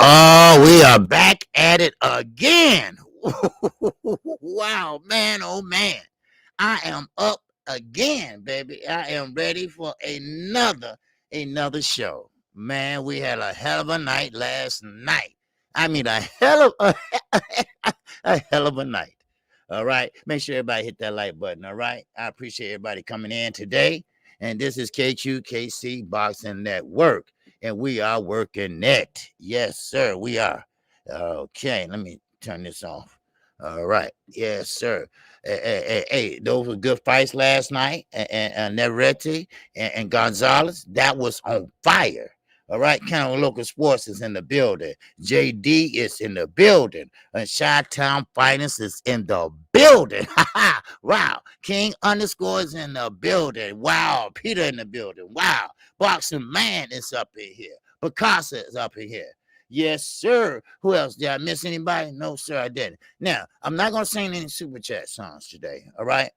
Oh, we are back at it again. Wow, man, oh man. I am up again, baby. I am ready for another show. Man, we had a hell of a night last night. I mean a hell of a hell of a night. All right. Make sure everybody hit that like button. All right. I appreciate everybody coming in today. And this is KQKC Boxing Network and we are working it. Yes, sir, we are. Okay, let me turn this off. All right, yes, sir. Hey, those were good fights last night, and Neretti and Gonzalez. That was on fire. All right, County Local Sports is in the building. JD is in the building. And Chi-Town Finance is in the building. Wow. King underscore is in the building. Wow. Peter in the building. Wow. Boxing Man is up in here. Picasso is up in here. Yes, sir. Who else? Did I miss anybody? No, sir, I didn't. Now, I'm not going to sing any super chat songs today, all right?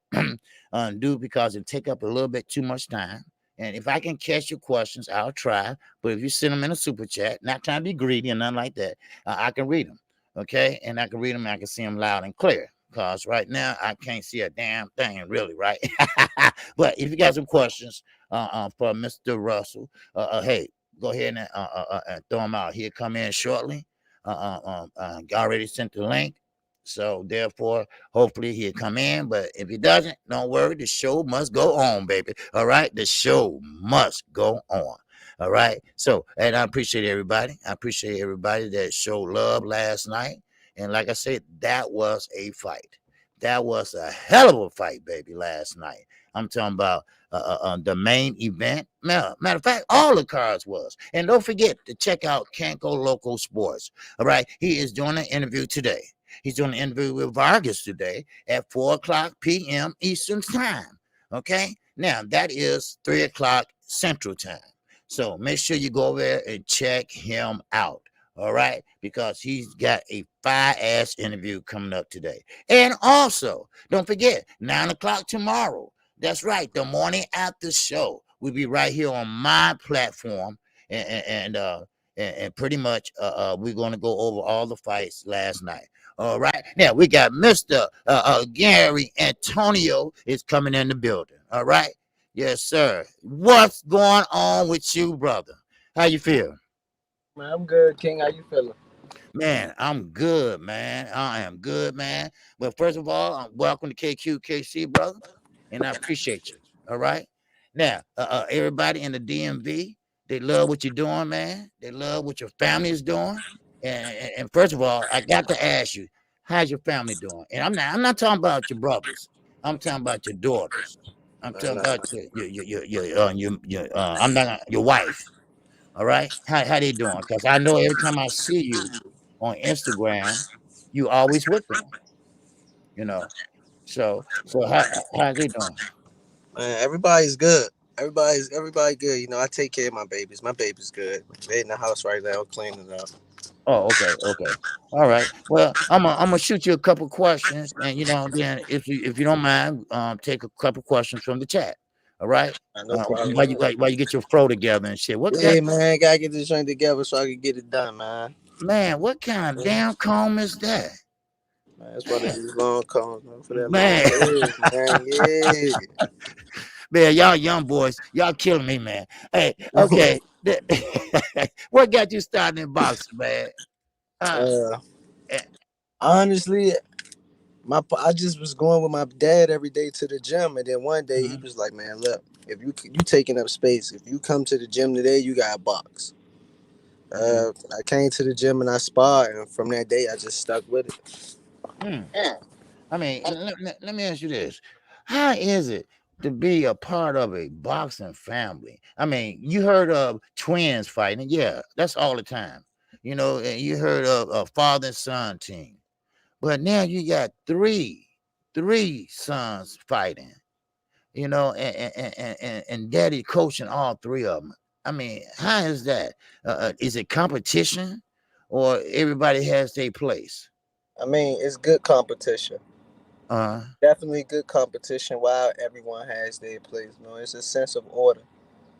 Do because it take up a little bit too much time. And if I can catch your questions, I'll try. But if you send them in a super chat, not trying to be greedy or nothing like that, I can read them, okay? And I can read them and I can see them loud and clear. Because right now, I can't see a damn thing, really, right? But if you got some questions for Mr. Russell, hey, go ahead and throw him out. He'll come in shortly. Already sent the link. So therefore, hopefully he'll come in. But if he doesn't, don't worry. The show must go on, baby. All right. The show must go on. All right. So, and I appreciate everybody. I appreciate everybody that showed love last night. And like I said, that was a fight. That was a hell of a fight, baby, last night. I'm talking about the main event. Matter of fact, all the cards was. And don't forget to check out Canco Local Sports. All right. He is doing an interview today. He's doing an interview with Vargas today at 4 o'clock p.m. Eastern Time. Okay. Now, that is 3 o'clock Central Time. So make sure you go over there and check him out. All right. Because he's got a fire ass interview coming up today. And also, don't forget, 9 o'clock tomorrow. That's right. The morning after show. We'll be right here on my platform. And pretty much we're going to go over all the fights last night. All right. Now we got Mr. Gary Antonio is coming in the building. All right. Yes, sir. What's going on with you, brother? How you feel? Man, I'm good, King. How you feeling? Man, I'm good, man. I am good, man. But first of all, welcome to KQKC, brother, and I appreciate you. All right. Now, everybody in the DMV, they love what you're doing, man. They love what your family is doing. And first of all, I got to ask you, how's your family doing? And I'm not talking about your brothers. I'm talking about your daughters. I'm Man, talking about I'm not your wife. All right. How they doing? Because I know every time I see you on Instagram, you always with them, you know. So how they doing? man, everybody's good. Everybody good. You know, I take care of my babies. My baby's good. They in the house right now cleaning up. Oh, okay. All right. Well, I'm gonna shoot you a couple questions, and then if you don't mind, take a couple questions from the chat. All right. No problem. While you get your fro together and shit. What got Yeah, man, gotta get this joint together so I can get it done, man. man? What kind of Yeah, damn comb is that? man, it's one of Man, these long cones, man, for that long man, hair, man. Yeah. man, y'all young boys, y'all killing me, man. Hey, okay. What got you started in boxing, man? Uh, uh, eh, honestly, I just was going with my dad every day to the gym, and then one day he mhm, was like, "Man, look, if you taking up space, if you come to the gym today, you got a box." mhm, I came to the gym and I sparred, and from that day, I just stuck with it. mm. I mean, let me ask you this: how is it to be a part of a boxing family? I mean, you heard of twins fighting, yeah, that's all the time. And you heard of a father and son team, but now you got three sons fighting. And daddy coaching all three of them. I mean, how is that? Is it competition, or everybody has their place? I mean, it's good competition. Uh, Definitely good competition. While everyone has their place, it's a sense of order.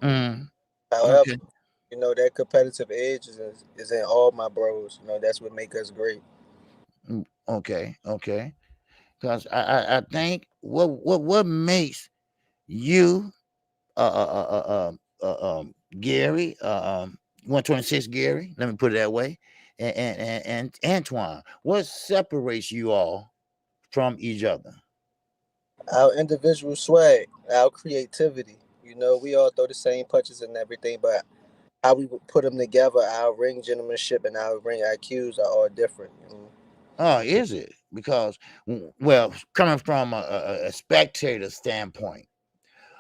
mm, However, okay. You know, that competitive edge is in all my bros. You know, that's what make us great. Okay, okay. Because I think what makes you Gary 126 Gary, let me put it that way, and Antoine, what separates you all from each other? Our individual swag, our creativity. You know, we all throw the same punches and everything, but how we would put them together, our ring gentlemanship and our ring IQs are all different. You know? Oh, is it? Because well, coming from a spectator standpoint,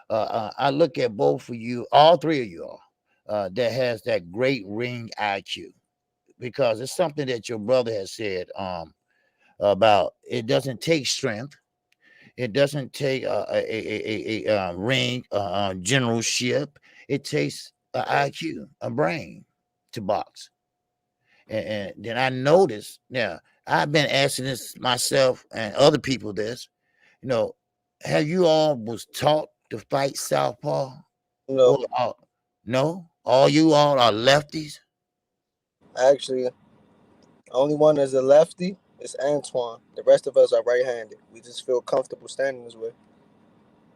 I look at both of you, all three of you all, that has that great ring IQ, because it's something that your brother has said about it doesn't take strength, it doesn't take a ring generalship, it takes an Right. IQ, a brain to box. And then I noticed now, I've been asking this myself and other people this, you know, have you all was taught to fight Southpaw? Or No, no? All you all are lefties? actually, only one that's a lefty is Antoine. The rest of us are right-handed. We just feel comfortable standing this way.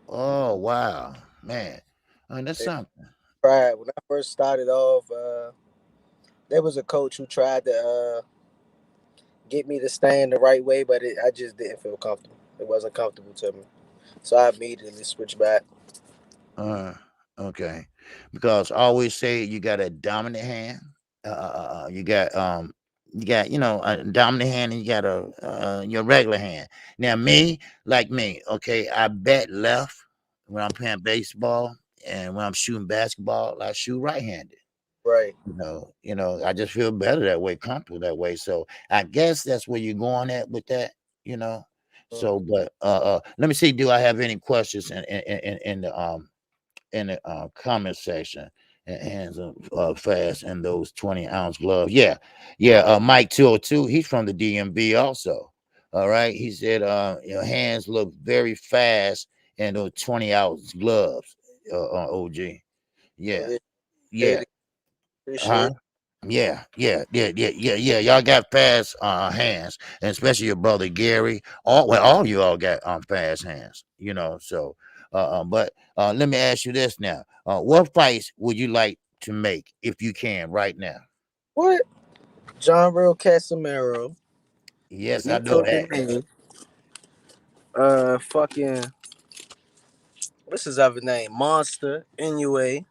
Oh wow, man. That's They something. tried when I first started off. There was a coach who tried to get me to stand the right way, but I just didn't feel comfortable. It wasn't comfortable to me, so I immediately switched back. Uh, okay. Because I always say you got a dominant hand. You got a dominant hand, and you got a your regular hand. Now me, like me, okay, I bet left when I'm playing baseball, and when I'm shooting basketball, I shoot right-handed. Right. I just feel better that way, comfortable that way. So I guess that's where you're going at with that, you know. Mm. So, but let me see. Do I have any questions in the comment section? And hands up fast in those 20-ounce gloves. Yeah, yeah. Mike 202. He's from the DMV also. All right. He said, your hands look very fast in those 20-ounce gloves. OG. Oh, Yeah, yeah. yeah. Hey, appreciate Huh? it. Yeah. Y'all got fast hands, and especially your brother Gary. All you all got fast hands. So but let me ask you this now. What fights would you like to make if you can right now? What? John Real Casamero, Yes, I know Benito that. Denay, fucking, what's his other name? Monster, Inoue.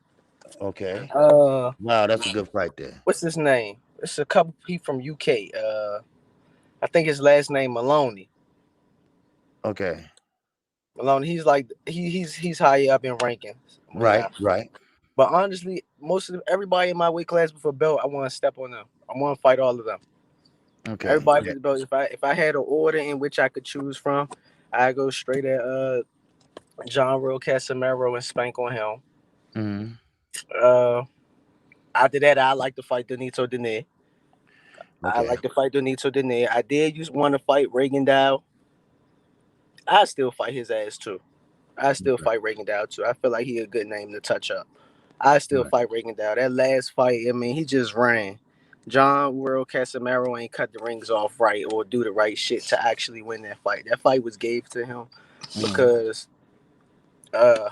Okay. Uh, Wow, that's a good fight there. what's his name? It's a couple people from UK. I think his last name Maloney. Okay. Maloney. He's like he's higher up in rankings. Right, Yeah. right. But honestly, most of everybody in my weight class before belt, I want to step on them. I want to fight all of them. Okay. Everybody Yeah. for the belt. If I had an order in which I could choose from, I go straight at John Real Casamero and spank on him. Hmm. Uh, After that, I like to fight Benito Denay. I Okay. like to fight Benito Denay. I did used want to fight Reagan Dow. I still fight his ass too. I still Okay. fight Reagan Dow too. I feel like he a good name to touch up. I still Right. fight Reagan Dow. That last fight, I mean, he just ran. John World Casamero ain't cut the rings off right or do the right shit to actually win that fight. That fight was gave to him Hmm. because uh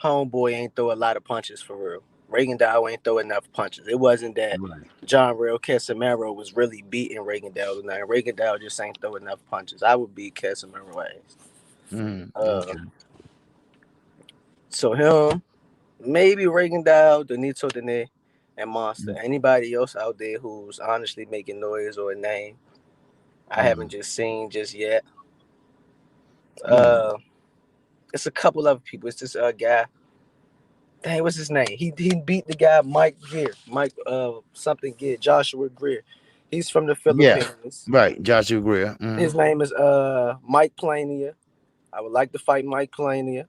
homeboy ain't throw a lot of punches for real. Reagan Dow ain't throw enough punches. It wasn't that Right. John Real Casamero was really beating Reagan Dow tonight. Reagan Dow just ain't throw enough punches. I would beat Casamero ass. Hmm. Uh, Okay. so him, maybe Reagan Dow, Donito Dene, and Monster. Anybody else out there who's honestly making noise or a name I haven't Mm-hmm. just seen just yet. Mm. Uh, it's a couple other people. It's this guy. Dang, what's his name? He beat the guy Mike Gear, Mike something Gear, Joshua Greer. He's from the Yeah. Philippines. Right. Joshua Greer. Hmm. His name is Mike Plania. I would like to fight Mike Plania.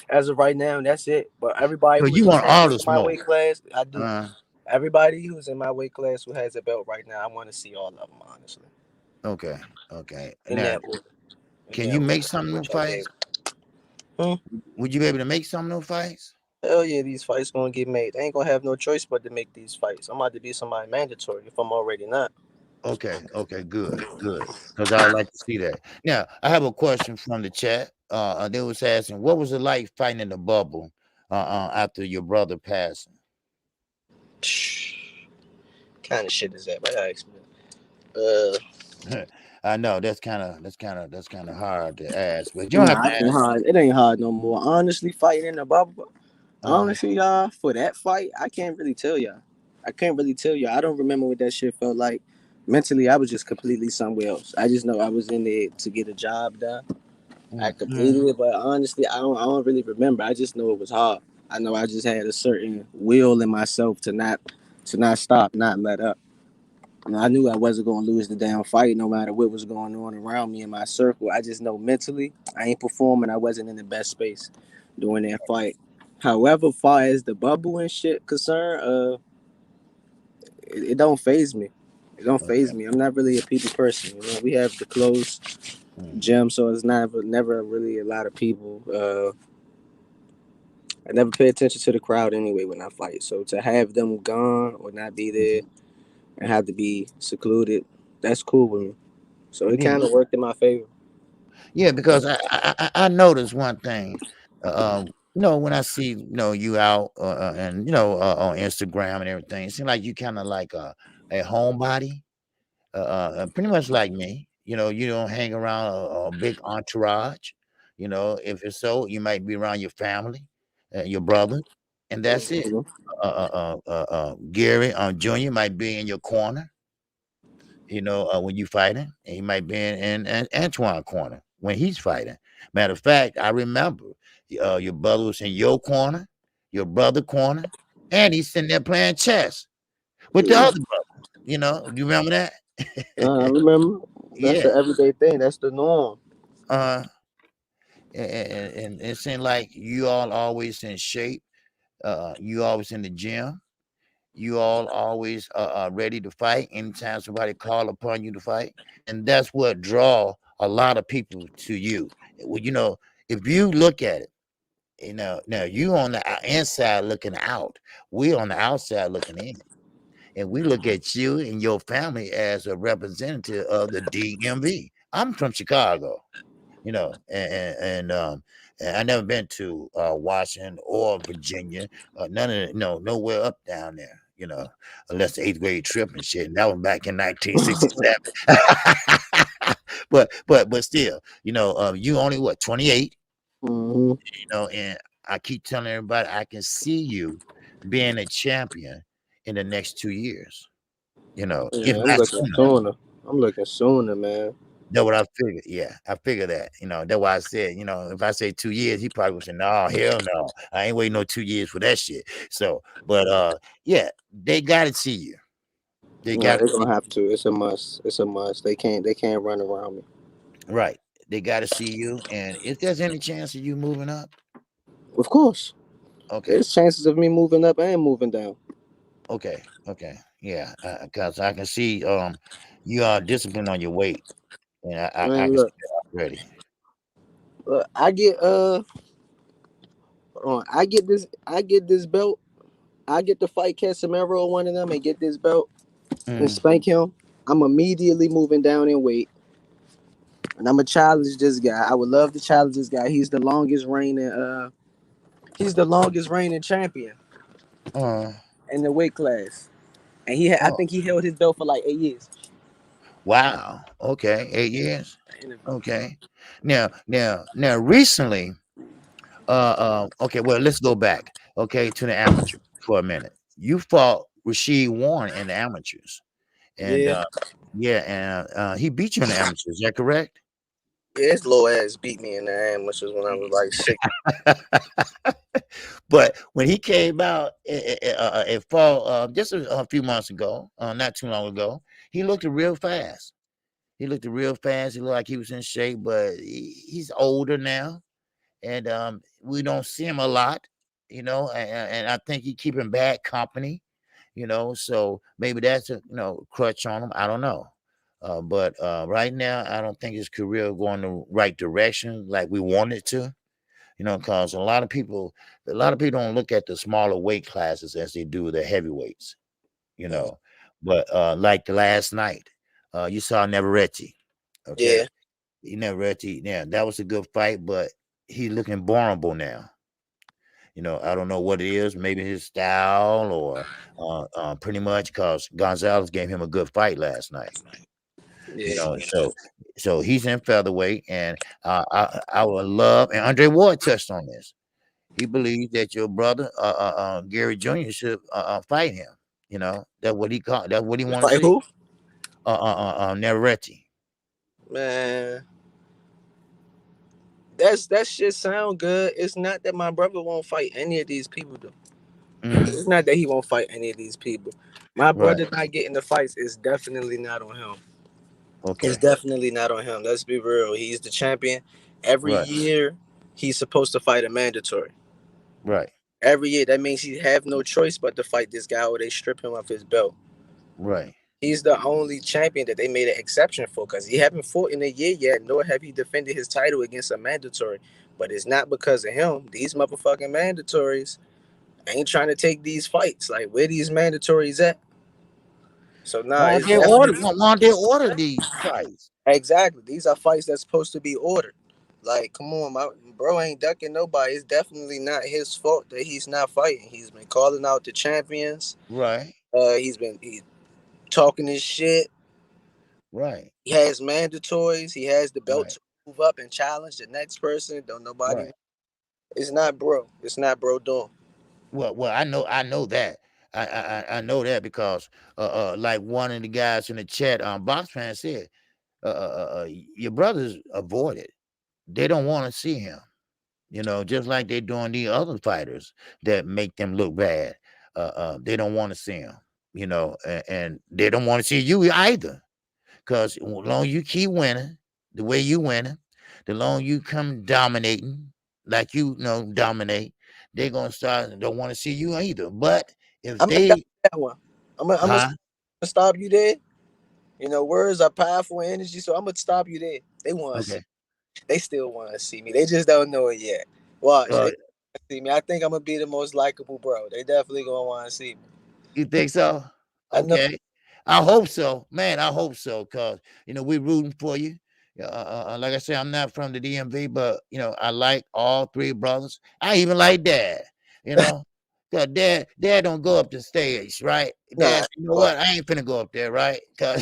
As of right now, that's it. But everybody So who is you want attempting all in the my smoke? weight class, I do. Uh, Everybody who's in my weight class who has a belt right now, I want to see all of them, honestly, okay. Okay. in Now, that order. In can that you make order, some new which I gave. fights? Hmm? Would you be able to make some new fights? Hell yeah, these fights gonna get made. They ain't gonna have no choice but to make these fights. I'm about to be somebody mandatory if I'm already not. Okay, okay, good, good. Because I would like to see that. Now, I have a question from the chat. They was asking, what was it like fighting in the bubble after your brother passing? Kind of shit is that? But I ask me. Uh, I know that's kind of hard to ask, but you don't have nah, to it ain't ask. hard. It ain't hard no more. Honestly, fighting in the bubble. Uh, Honestly, y'all, for that fight, I can't really tell y'all. I can't really tell you. I don't remember what that shit felt like. Mentally, I was just completely somewhere else. I just know I was in there to get a job done. I completed mm. it, but honestly, I don't really remember. I just know it was hard. I know I just had a certain will in myself to not stop, not let up. And I knew I wasn't gonna lose the damn fight, no matter what was going on around me in my circle. I just know mentally, I ain't performing. I wasn't in the best space during that fight. However, far as the bubble and shit concerned, it don't phase me. It don't phase Okay. me. I'm not really a people person. You know, we have the closed Mm. gym, so it's never really a lot of people. I never pay attention to the crowd anyway when I fight. So to have them gone or not be there and have to be secluded, that's cool with me. So it Yeah, kind of worked in my favor. yeah, because I noticed one thing. When I see you out and on Instagram and everything, it seems like you kind of like a homebody, pretty much like me. You don't hang around a big entourage. If it's so, you might be around your family, your brother, and that's it. Mhm. Gary Junior might be in your corner, when you fighting, and he might be in Antoine corner when he's fighting. Matter of fact, I remember your brother was in your corner, your brother corner, and he's sitting there playing chess with the Yeah. other brother. You remember that? I remember. That's Yeah. the everyday thing. That's the norm. Uh, and it seemed like you all always in shape. You always in the gym. You all always ready to fight anytime somebody call upon you to fight, and that's what draw a lot of people to you. Well, if you look at it, now you on the inside looking out, we on the outside looking in, and we look at you and your family as a representative of the DMV. I'm from Chicago, and I never been to Washington or Virginia, none of it, no, nowhere up down there, unless the eighth grade trip and shit. And that was back in 1967. But still, you only what 28, Hmm. and I keep telling everybody I can see you being a champion in the next 2 years, if Yeah, I'm not looking sooner. sooner. I'm looking sooner, man. That's what I figured. Yeah, I figured that. That's why I said, if I say 2 years, he probably would say, no, hell no. I ain't waiting no 2 years for that shit. So, but yeah, they gotta see you. They Yeah, gotta they're see gonna have to. It's a must. It's a must. They can't run around me. right. They gotta see you. And if there's any chance of you moving up, Of course, okay, there's chances of me moving up and moving down. okay. Yeah, because I can see you are disciplined on your weight. And I Man, can see look, that already. I get hold on, I get this belt. I get to fight Casemiro or one of them and get this belt and Mm, spank him. I'm immediately moving down in weight, and I'm gonna challenge this guy. I would love to challenge this guy. He's the longest reigning champion uh, in the weight class, and I oh, think he held his belt for like 8 years. wow. Okay, 8 years. Okay. Now, recently, okay, well, let's go back, okay, to the amateur for a minute. You fought Rasheed Warren in the amateurs, and Yeah, yeah, and he beat you in the amateurs. Is that correct? yeah, his little ass beat me in the amateurs when I was like 6. But when he came out and fought just a few months ago, not too long ago, he looked real fast. He looked real fast. He looked like he was in shape, but he's older now, and we don't see him a lot, and I think he keeping bad company, so maybe that's a crutch on him. I don't know. But right now, I don't think his career going the right direction like we want it to. because a lot of people don't look at the smaller weight classes as they do the heavyweights, you Mhm. know. But like the last night, you saw Neveretti, Yeah, okay? Neveretti, yeah, that was a good fight, but he's looking vulnerable now. I don't know what it is, maybe his style or pretty much because Gonzalez gave him a good fight last night. yeah. So he's in featherweight, and I would love. And Andre Ward touched on this. He believes that your brother, Gary Jr. should fight him. That's what he called. That's what he want to Fight see. who? Neretti. Man, that shit sound good. It's not that my brother won't fight any of these people though. Hmm. It's not that he won't fight any of these people. My Right. brother not getting the fights is definitely not on him. It's Okay. definitely not on him. Let's be real. He's the champion. Every Right. year he's supposed to fight a mandatory. Right. Every year that means he have no choice but to fight this guy or they strip him of his belt. Right. He's the only champion that they made an exception for because he haven't fought in a year yet, nor have he defended his title against a mandatory. But it's not because of him. These motherfucking mandatories ain't trying to take these fights. Like where these mandatories at? So nah, Why don't it's they order? definitely Why don't they order these fights? exactly. These are fights that's supposed to be ordered. Like, come on, my bro ain't ducking nobody. It's definitely not his fault that he's not fighting. He's been calling out the champions. Right. He's talking his shit. Right. He has mandatories. He has the belt Right. to move up and challenge the next person. Don't nobody. Right. It's not bro. It's not bro doing. Well, I know that. I know that because like one of the guys in the chat, box fan said, your brothers avoid it. They don't want to see him. Just like they doing the other fighters that make them look bad. They don't want to see him. And they don't want to see you either. Because the long you keep winning, the way you winning, the long you come dominating, like dominate, they're gonna start don't want to see you either. But if I'm gonna they, that one. I'm gonna huh? stop you there. You know, words are powerful energy, so I'm gonna stop you there. They want to see. Okay. They still want to see me. They just don't know it yet. Watch, they Uh, see me. I think I'm gonna be the most likable bro. They definitely gonna want to see me. you think so? I know. Okay. I hope so, man. I hope so, cause we rooting for you. Like I said, I'm not from the DMV, but I like all three brothers. I even like Dad. You know, cause Dad don't go up the stage, right? Dad, Nah, you know but what? I ain't finna go up there, right? Cause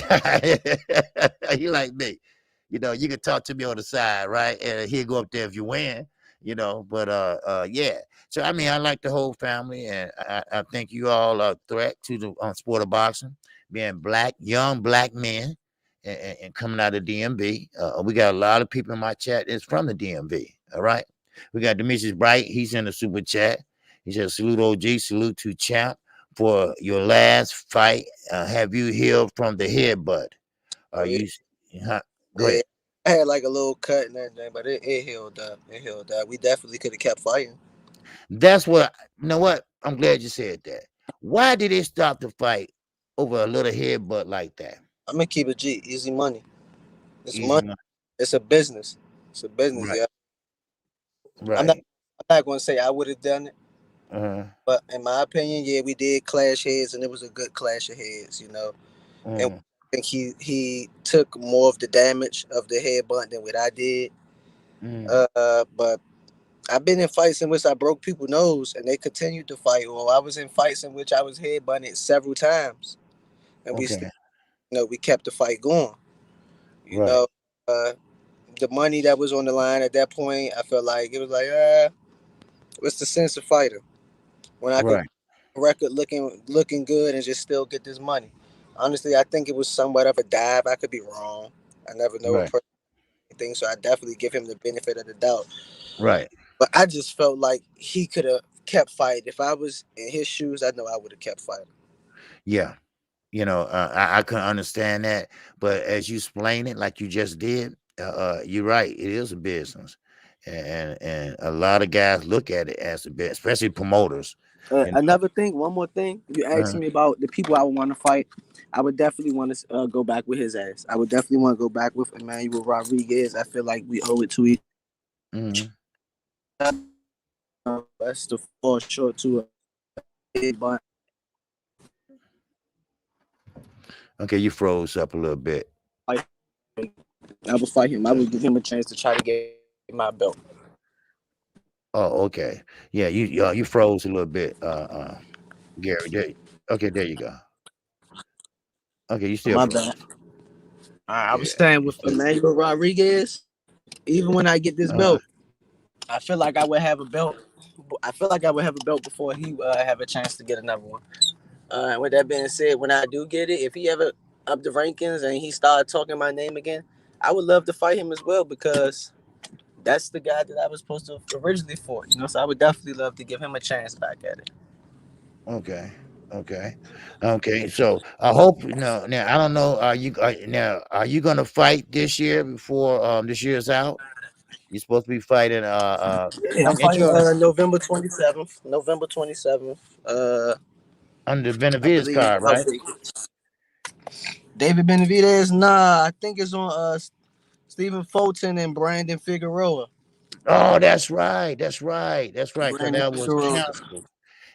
he like me. You can talk to me on the side, right? And he'll go up there if you win. But yeah. So I mean, I like the whole family, and I think you all are a threat to the sport of boxing, being young black men, and coming out of DMV. We got a lot of people in my chat that's from the DMV. All right, we got Demetrius Bright. He's in the super chat. He says, "Salute OG, salute to Champ for your last fight. Have you healed from the headbutt? oh Are yeah, you? Huh? Go yeah. ahead." I had like a little cut and everything, but it healed up. It healed up. We definitely could have kept fighting. That's what. You know what? I'm glad you said that. Why did they stop the fight over a little headbutt like that? I'm gonna keep it G. Easy money. It's Easy money. money. It's a business. It's a business. Right. Yeah. I'm not. Right. I'm not gonna say I would have done it, Uh-huh. but in my opinion, yeah, we did clash heads, and it was a good clash of heads. You know, and Uh-huh. I think he took more of the damage of the headbutt than what I did. Mm. But I've been in fights in which I broke people's nose, and they continued to fight. Or I was in fights in which I was headbutted several times, and we still, Okay. we kept the fight going. You Right. know, uh, the money that was on the line at that point, I felt like it was like, what's the sense of fighting when I could Right. record looking good and just still get this money? Honestly, I think it was somewhat of a dive. I could be wrong. I never know a Right. person thing, so I definitely give him the benefit of the doubt. Right. But I just felt like he could have kept fighting. If I was in his shoes, I know I would have kept fighting. Yeah. I couldn't understand that, but as you explain it, like you just did, you're right. It is a business, and a lot of guys look at it as a business, especially promoters. You know. Another thing, one more thing. You asked Uh, me about the people I would want to fight. I would definitely want to go back with his ass. I would definitely want to go back with Emmanuel Rodriguez. I feel like we owe it to each. mhm. That's the fall short to a but Okay, you froze up a little bit. I would fight him. I would give him a chance to try to get my belt. Oh, okay. Yeah, you froze a little bit, Gary. Okay, there you go. Okay, you still My bad. froze. I was Yeah, saying you with still. Emmanuel Rodriguez, even when I get this Uh, belt, I feel like I would have a belt. I feel like I would have a belt before he have a chance to get another one. With that being said, when I do get it, if he ever up the rankings and he started talking my name again, I would love to fight him as well because that's the guy that I was supposed to originally for. So I would definitely love to give him a chance back at it. okay, okay, okay. So I hope no. Now I don't know. Are you gonna fight this year before this year's out? You're supposed to be fighting. Yeah, I'm Ain't fighting you November 27th. November 27th. under I Benavides believe card, right? David Benavidez. Nah, I think it's on Stephen Fulton and Brandon Figueroa. Oh, that's right. That's right. That's right. Because Brandon that was Figueroa. canceled.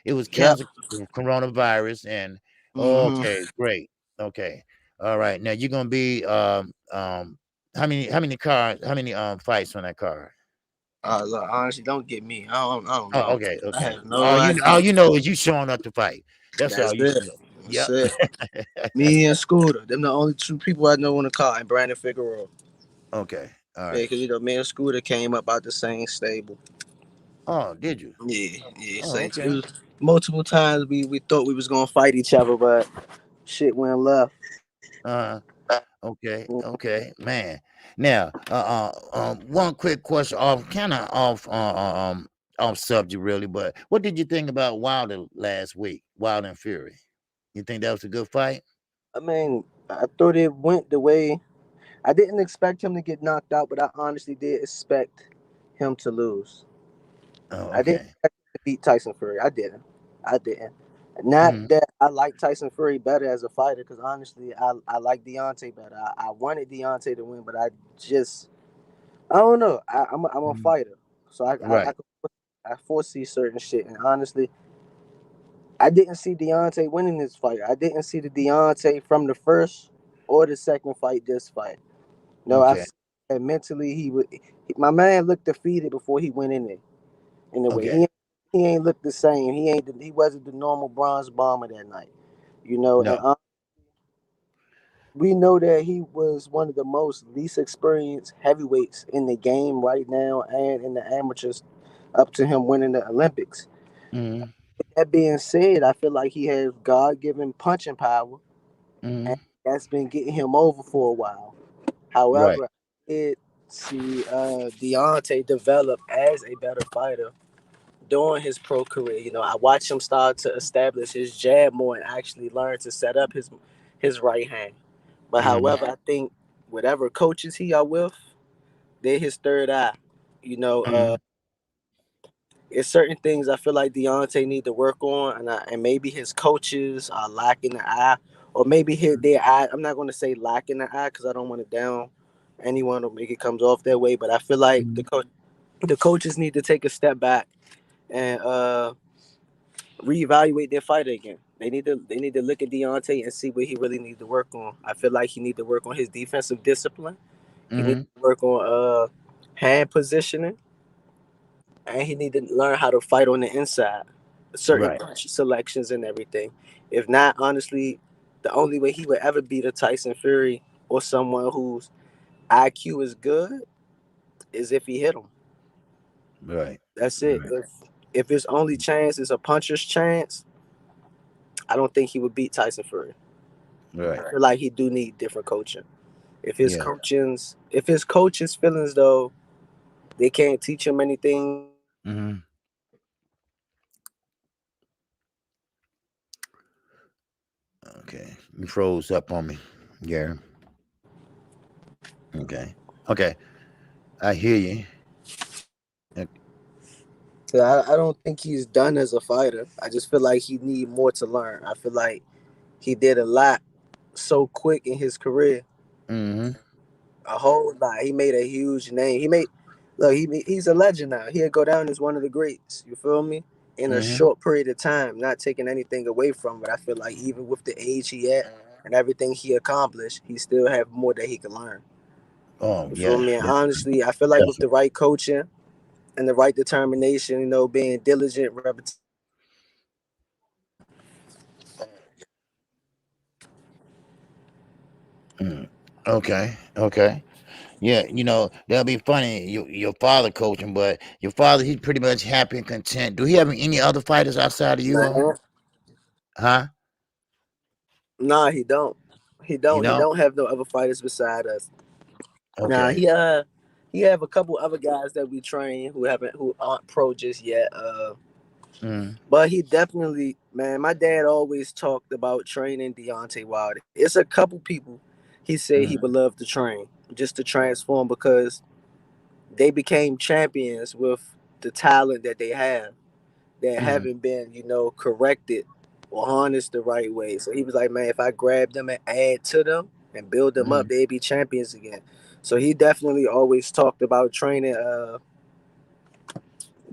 It was Yep. canceled for coronavirus. And Mm-hmm. okay, great. Okay. All right. Now you're gonna be how many fights on that card? Look, honestly, don't get me. I don't Oh, know. okay, I okay. have no All idea. you know is you showing up to fight. That's That's all you it. should know. That's Yep. it. Me and Scooter. Them the only two people I know on the car, and Brandon Figueroa. Okay. All Yeah, right. because me and Scooter came up out the same stable. Oh, did you? Yeah, yeah. Oh, Same. It okay. was multiple times we thought we was gonna fight each other, but shit went left. Uh okay, okay, man. Now, one quick question, off kind of off subject, really. But what did you think about Wilder last week? Wilder and Fury. You think that was a good fight? I mean, I thought it went the way I didn't expect him to get knocked out, but I honestly did expect him to lose. Oh, I didn't okay. expect him to beat Tyson Fury. I didn't. I didn't. Not Mm, that I like Tyson Fury better as a fighter, because honestly, I like Deontay better. I wanted Deontay to win, but I don't know. I'm a mm, fighter, so right. I foresee certain shit, and honestly, I didn't see Deontay winning this fight. I didn't see the Deontay from the first or the second fight. This fight. No, Okay. and mentally my man looked defeated before he went in there. In a way, Okay. he ain't looked the same. He wasn't the normal bronze bomber that night. No. And we know that he was one of the most least experienced heavyweights in the game right now and in the amateurs up to him winning the Olympics. Mm, That being said, I feel like he has God given punching power and mm, that's been getting him over for a while. right. However, I did see Deontay develop as a better fighter during his pro career. I watched him start to establish his jab more and actually learn to set up his right hand. But Mm, however, I think whatever coaches he are with, they're his third eye. You know, uh, mm, it's certain things I feel like Deontay need to work on, and maybe his coaches are lacking the eye, or maybe their eye. I'm not going to say lacking the eye because I don't want to down anyone or make it comes off that way. But I feel like mm, the coaches need to take a step back and reevaluate their fight again. They need to look at Deontay and see what he really needs to work on. I feel like he need to work on his defensive discipline. He needs mm, to work on hand positioning, and he need to learn how to fight on the inside, certain right. punch selections and everything. If not, honestly, the only way he would ever beat a Tyson Fury or someone whose IQ is good is if he hit him. Right. That's it. Right. If his only chance is a puncher's chance, I don't think he would beat Tyson Fury. Right. I feel like he do need different coaching. Yeah. If his coach's feelings though, they can't teach him anything. Mm-hmm. Okay. You froze up on me. Yeah. Okay. Okay. I hear you. I don't think he's done as a fighter. I just feel like he need more to learn. I feel like he did a lot so quick in his career, Mm-hmm. a whole lot. He made a huge name. He made Look, he's a legend now. He'll go down as one of the greats. You feel me? In a Mm-hmm. short period of time, not taking anything away from it. I feel like even with the age he at and everything he accomplished, he still have more that he can learn. Oh You feel yeah, me? And honestly, I feel like with the definitely. right coaching and the right determination, being diligent, repetition, Mm. Okay, okay. Yeah, that'll be funny. Your father coaching, but your father, he's pretty much happy and content. Do he have any other fighters outside of you all? man. Huh? Nah, he don't. He You don't. He know? don't have no other fighters beside us. Nah, Okay. he have a couple other guys that we train who aren't pro just yet. Mm, But he definitely, man. My dad always talked about training Deontay Wilder. It's a couple people he said he would mm, love to train just to transform because they became champions with the talent that they have that mm, haven't been, corrected or harnessed the right way. So he was like, man, if I grab them and add to them and build them up, mm, they'd be champions again. So he definitely always talked about training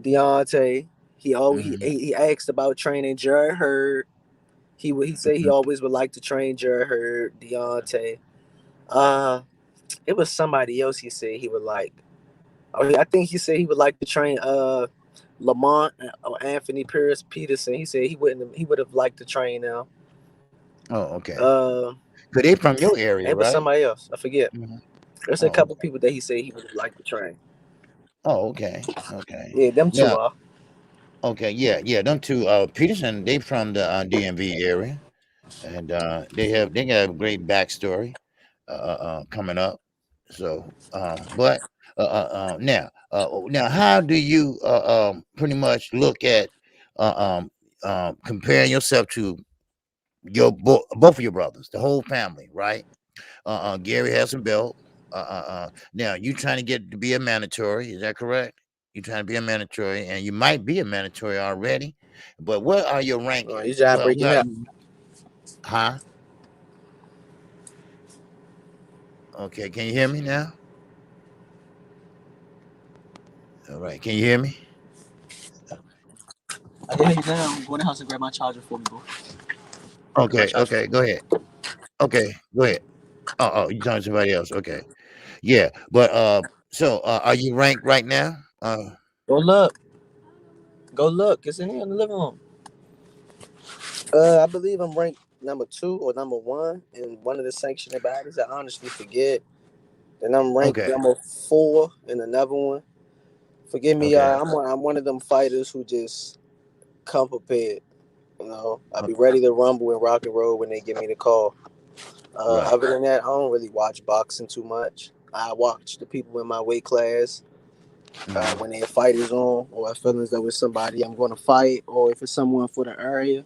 Deontay. He always mm. he asked about training Jared Hurd. He said he Mm. always would like to train Jared Hurd, Deontay. Uh, it was somebody else he said he would like. Oh, I think he said he would like to train Lamont or Anthony Pierce Peterson. He said he would have liked to train them. Oh, okay. Uh, Cause they from your area, it was right? somebody else. I forget. Mhm. There's a Oh, couple okay. people that he said he would have liked to train. Oh, okay. Okay. Yeah, them two Now, are. okay, yeah, yeah. Them two, Peterson, they from the DMV area, and they got a great backstory, coming up. So, now, how do you pretty much look at comparing yourself to both of your brothers, the whole family, right? Gary has a belt. Now you trying to get to be a mandatory? Is that correct? You trying to be a mandatory, and you might be a mandatory already. But what are your rank? You just Well, breaking well, up. huh? Okay, can you hear me now? All right, can you hear me? I can hear you now. Go in the house and grab my charger for me, bro. Grab my Okay, charger okay, for me. go ahead. Okay, go ahead. Oh, you talking to somebody else? Okay, yeah, but so are you ranked right now? Go look. Go look. It's in here in the living room. I believe I'm ranked number two or number one in one of the sanctioning bodies. I honestly forget. Then I'm ranked Okay, number four in another one. Forgive me, okay, y'all. I'm one of them fighters who just come prepared. I'll o- be ready to rumble and rock and roll when they give me the call. right. Other than that, I don't really watch boxing too much. I watch the people in my weight class Mm-hmm. when their fight is on, or I feel as though it's somebody I'm going to fight, or if it's someone for the area.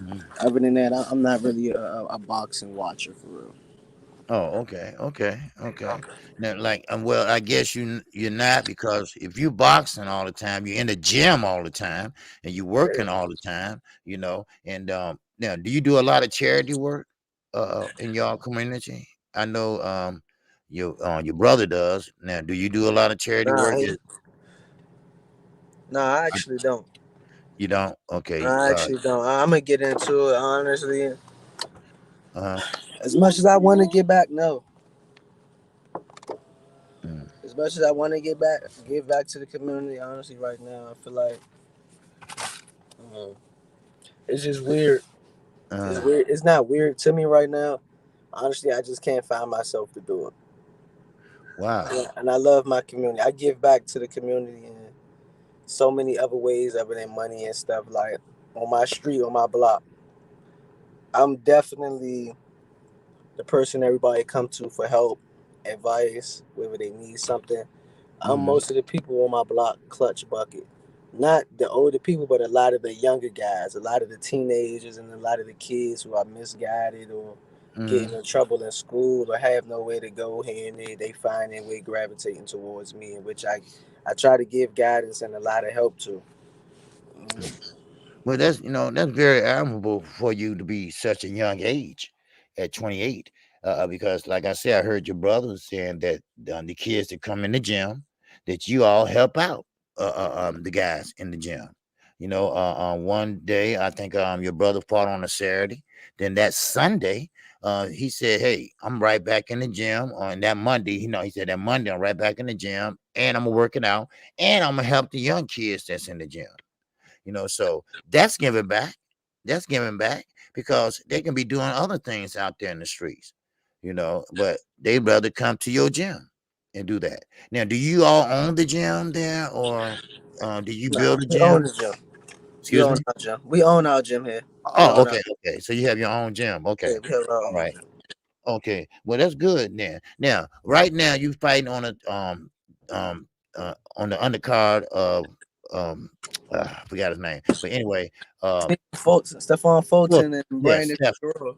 Mm-hmm. Other than that, I'm not really a boxing watcher for real. Oh, okay, okay, okay. Now, like, well, I guess you're not, because if you boxing all the time, you're in the gym all the time, and you working all the time, And now, do you do a lot of charity work, in your community? I know your brother does. Now, do you do a lot of charity Nah, work? nah, I Uh, actually don't. you don't? Okay. I actually don't. I'm gonna get into it honestly. Uh, As much as I want to get back, no. mm, As much as I want to get back, give back to the community. Honestly, right now, I feel like um, it's just weird. It's uh, weird. It's not weird to me right now. Honestly, I just can't find myself to do it. wow. And I love my community. I give back to the community in so many other ways other than money and stuff. Like on my street, on my block, I'm definitely the person everybody come to for help, advice, whether they need something. I'm Mm, most of the people on my block clutch bucket. Not the older people, but a lot of the younger guys, a lot of the teenagers, and a lot of the kids who are misguided or getting mm. in trouble in school or have nowhere to go here and there. They find their way gravitating towards me, in which I try to give guidance and a lot of help to. Mm. Well, that's very admirable for you to be such a young age, at 28. Because, like I said, I heard your brother saying that the kids that come in the gym, that you all help out the guys in the gym. One day I think your brother fought on a Saturday. Then that Sunday, he said, "Hey, I'm right back in the gym." On that Monday, he said that Monday I'm right back in the gym, and I'm working out, and I'm gonna help the young kids that's in the gym. So that's giving back. That's giving back because they can be doing other things out there in the streets. But they'd rather come to your gym and do that. Now, do you all own the gym there, or do you Nah, build a we own gym? the gym. We Excuse own me. our gym. We own our gym here. We Oh, own our okay, okay. So you have your own gym. yeah, Okay, we have our all own right. gym. Okay, well that's good then. Now, right now you fighting um on the undercard of um I forgot his name, but anyway, uh, Stephon look, Fulton and yes, Brandon Steph. Figueroa.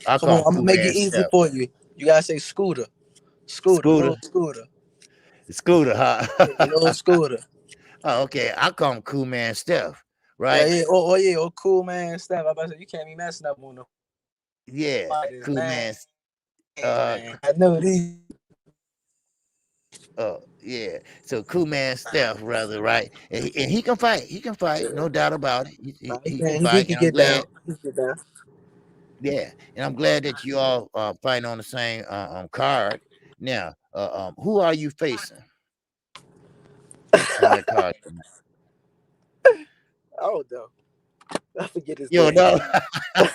I Come call on, him I'm gonna Cool make it Man easy Steph. for you. You gotta say Scooter. Scooter, Scooter, little Scooter. Scooter, Yeah, huh? little Scooter. Oh, okay, I call him Cool Man Steph, Yeah, right? yeah. Oh, yeah. Oh, cool man, Steph. I about to say you can't be messing up on the Yeah, fighters, Cool man. Man. Uh, Man, I know these. oh yeah, so Cool Man Steph, rather, right? And he can fight. He can fight, no doubt about it. He can He fight, can and I'm get down. glad. He can get down. Yeah, and I'm glad that you all fighting on the same card. Now, who are you facing on that card? Oh no, I forget his You name. know,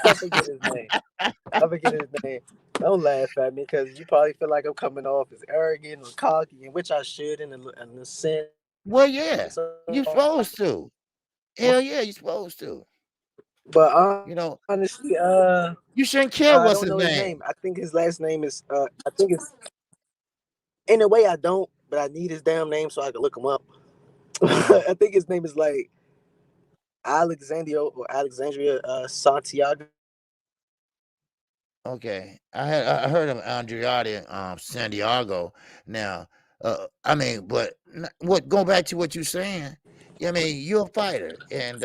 I forget his name. I forget his name. Don't laugh at me because you probably feel like I'm coming off as arrogant or cocky, in which I should in a sense. well, yeah, So, you're supposed to. Hell yeah, you're supposed to. but You know, honestly, you shouldn't care I what's don't his know his name. name. I think his last name is. I think it's in a way I don't, but I need his damn name so I can look him up. Uh, I think his name is like Alexandria Santiago. okay, I heard of Andreotti Santiago. Now, I mean, but what going back to what you're saying? I mean, you're a fighter, and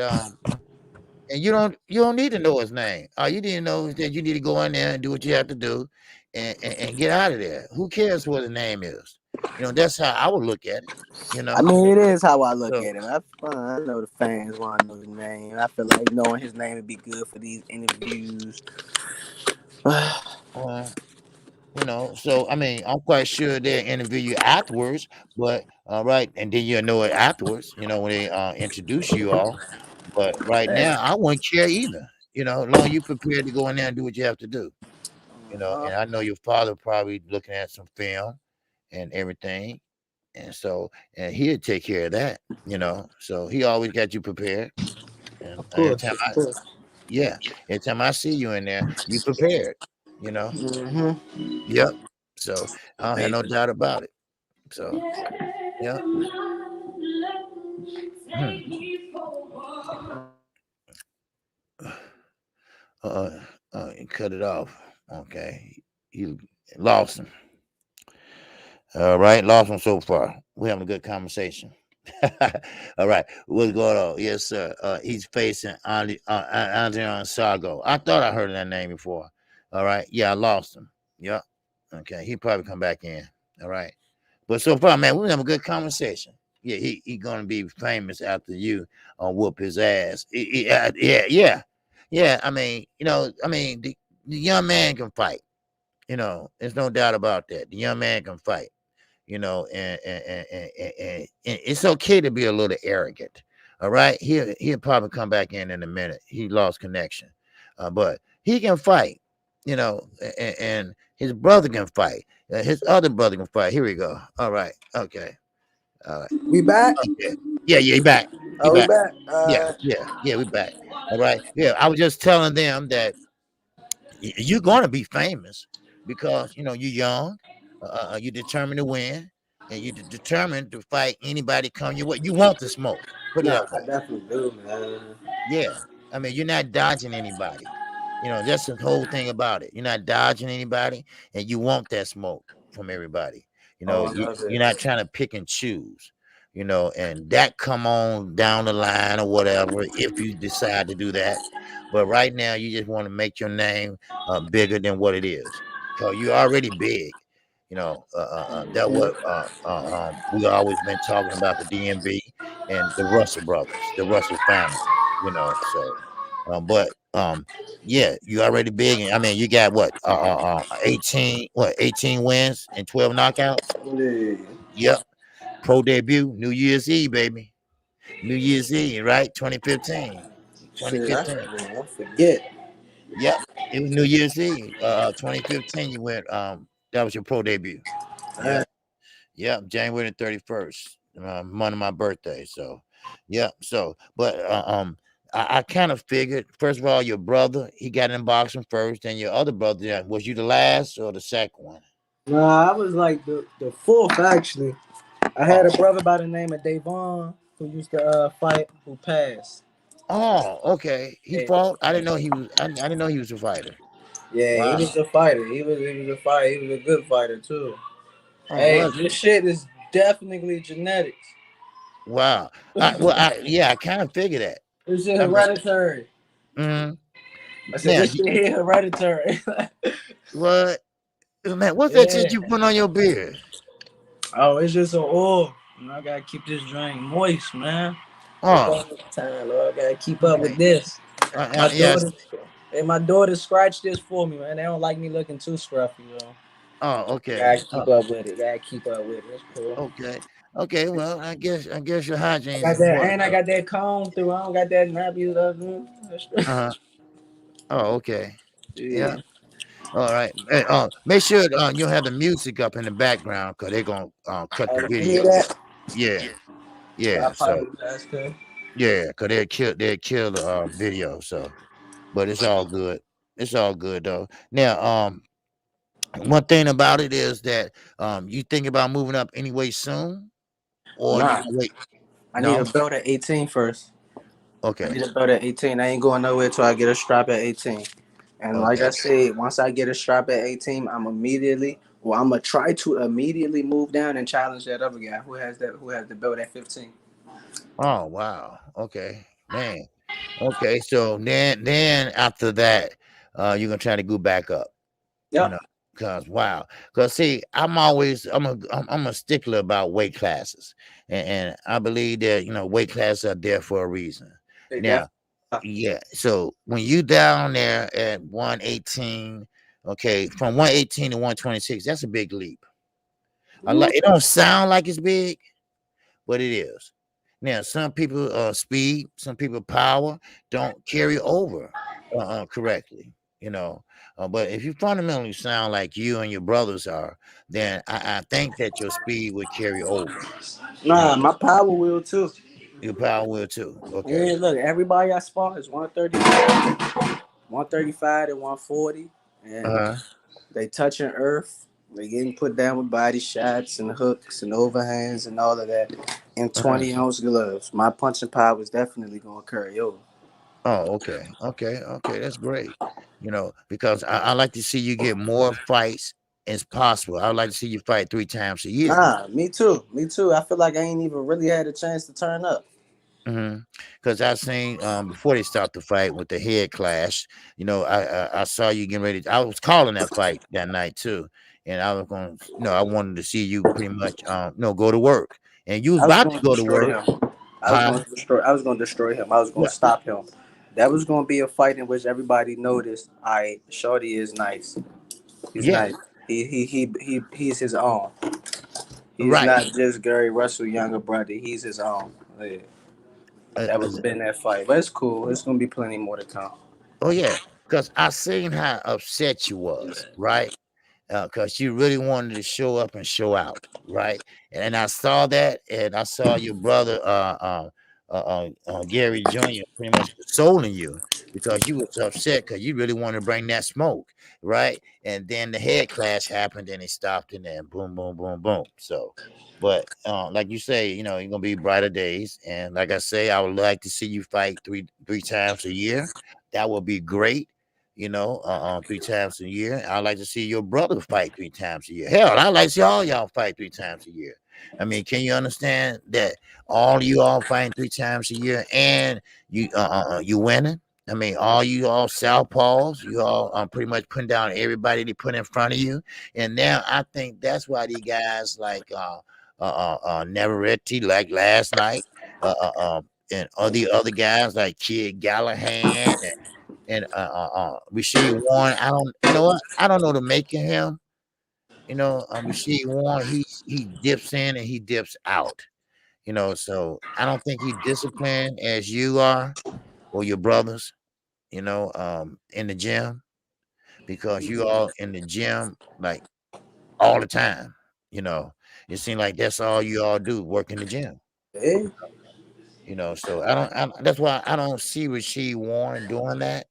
you don't need to know his name. All you need to know is that you need to go in there and do what you have to do, and get out of there. Who cares what his name is? That's how I would look at it. You I know. mean, it is how I look So, at him. I know the fans want to know his name. I feel like knowing his name would be good for these interviews. uh, so I mean, I'm quite sure they'll interview you afterwards. But all right, and then you'll know it afterwards. When they introduce you all. But right now, I wouldn't care either. As long as you prepared to go in there and do what you have to do. Uh-huh. And I know your father probably looking at some film and everything. And so, and he'll take care of that, So he always got you prepared. And Of every course, time of course. yeah, every time I see you in there, you prepared, you know. Mm-hmm. Yep. So I don't have no Amazing. doubt about it. So, yeah. Hmm. Uh, cut it off. Okay. You lost him. All right, lost him so far. We're having a good conversation. All right, what's going on? Yes, sir. He's facing Andrian Sargo. I thought I heard that name before. All right, yeah, I lost him. Yep. Okay, he probably come back in. All right, but so far, man, we have a good conversation. Yeah, he gonna be famous after you whoop his ass. Yeah. I mean, the young man can fight. There's no doubt about that. The young man can fight. And it's okay to be a little arrogant. All right, he'll probably come back in a minute. He lost connection, but he can fight. And his brother can fight. His other brother can fight. Here we go. All right, okay, all right, We back? okay. Yeah, he back. He Oh, we back. back. Yeah, we back. All right. Yeah, I was just telling them that you're going to be famous because you're young, you're determined to win, and you're determined to fight anybody come your way. You want the smoke. Put it Nah, that I way. definitely do, man. Yeah, I mean, you're not dodging anybody. That's the whole thing about it. You're not dodging anybody, and you want that smoke from everybody. Oh, I love You're it. not trying to pick and choose. And that come on down the line or whatever if you decide to do that. But right now, you just want to make your name bigger than what it is. Cause you're already big. That what we always been talking about the DMV and the Russell brothers, the Russell family. So, but yeah, you already big. I mean, you got what 18 wins and 12 knockouts. Yeah. Yep, pro debut New Year's Eve, baby. New Year's Eve, right? 2015. Shit, 2015. I forget. Yep. It was New Year's Eve. 2015 you went that was your pro debut. Uh, Yep. Yep. January 31st. Month of my birthday. So yep. So but I kind of figured, first of all, your brother, he got in boxing first, and your other brother, was you the last or the second one? Nah, I was like the fourth actually. I had Oh, a brother by the name of Davon who used to fight, who passed. oh, okay. He Yeah, fought. I didn't know he was. I didn't know he was a fighter. yeah, he Wow. was a fighter. He was a fighter. He was a good fighter too. Oh, Hey, was this shit is definitely genetics. wow. Yeah, I kind of figured that. This shit I mean, hereditary. mhm. I said Now, this shit here hereditary. what, man? What's that shit Yeah. you put on your beard? Oh, it's just an oil. I gotta keep this drink moist, man. It's Oh, all the time, Lord. I gotta keep up with okay. this. My Yes. daughter, and my daughter scratched this for me, man. They don't like me looking too scruffy, yo. Oh, okay. Gotta keep up with it. Gotta keep up with it. It's cool. Okay. Okay. Well, I guess your hygiene I is got that, important, and I though. got that comb through. I don't got that nappy stuff. Uh huh. Oh, okay. Yeah. Yeah. All right. Make sure you have the music up in the background, because they're gonna cut the Oh, you hear video. that? Yeah. I Yeah. So probably that's good. yeah, because they kill the video. So, but it's all good. It's all good though. Now, one thing about it is that you think about moving up anyway soon, or you Nah, gonna wait? I need a No. belt at 18 first. I Okay. need a belt at 18. I ain't going nowhere till I get a strap at 18. And like Okay. I said, once I get a strap at 18, I'm gonna try to immediately move down and challenge that other guy who has the belt at 15. Oh wow. Okay, man. Okay, so then after that, you're gonna try to go back up. You Yep. know, cause wow, cause see, I'm a stickler about weight classes, and I believe that weight classes are there for a reason. They Now, definitely. yeah, so when you down there at 118, okay, from 118 to 126, that's a big leap. I like it. Don't sound like it's big, but it is. Now, some people speed, some people power don't carry over correctly, you know. But if you fundamentally sound like you and your brothers are, then I think that your speed would carry over. You Nah, know, my power will too. your power will too. Okay. Yeah, look, everybody I spot is 135 to 140, and Uh-huh. they touching earth. They getting put down with body shots and hooks and overhands and all of that in Uh-huh. 20-ounce gloves. My punching power is definitely going to carry over. Oh, okay. Okay. Okay. That's great. Because I like to see you get more fights as possible. I would like to see you fight 3 times a year. Nah, me too. Me too. I feel like I ain't even really had a chance to turn up. Because I seen before they start the fight with the head clash, I saw you getting ready. I was calling that fight that night too, and I was going, I wanted to see you pretty much, go to work, and you was I was about to going to go to destroy work, him. huh? I was going to destroy him. I was going What? to stop him. That was going to be a fight in which everybody noticed. All right, Shorty is nice. He's Yeah, nice. He's his own. He's right. not just Gary Russell younger brother. He's his own. Yeah. Uh, That uh, was been that fight, but it's cool. It's gonna be plenty more to come. oh yeah, because I seen how upset you was, right? Because you really wanted to show up and show out, right? And I saw that, and I saw your brother, Gary Jr., pretty much consoling you because you was upset because you really wanted to bring that smoke, right? And then the head clash happened, and it stopped, and then boom, boom, boom, boom. So, but like you say, you're gonna be brighter days, and like I say, I would like to see you fight three times a year. That would be great, 3 times a year. I like to see your brother fight 3 times a year. Hell, I like to see all y'all fight 3 times a year. I mean, can you understand that all you all fighting 3 times a year and you winning? I mean, all Southpaws, you all pretty much putting down everybody they put in front of you. And now I think that's why these guys like Navarrete, like last night, and all the other guys like Kid Gallahan and Rasheed Warren. I don't, you know what? I don't know the making him. Rasheed Warren, he dips in and he dips out. So I don't think he's disciplined as you are or your brothers. In the gym because you all in the gym like all the time. You know, it seems like that's all you all do, work in the gym. Yeah. So that's why I don't see Rasheed Warren doing that.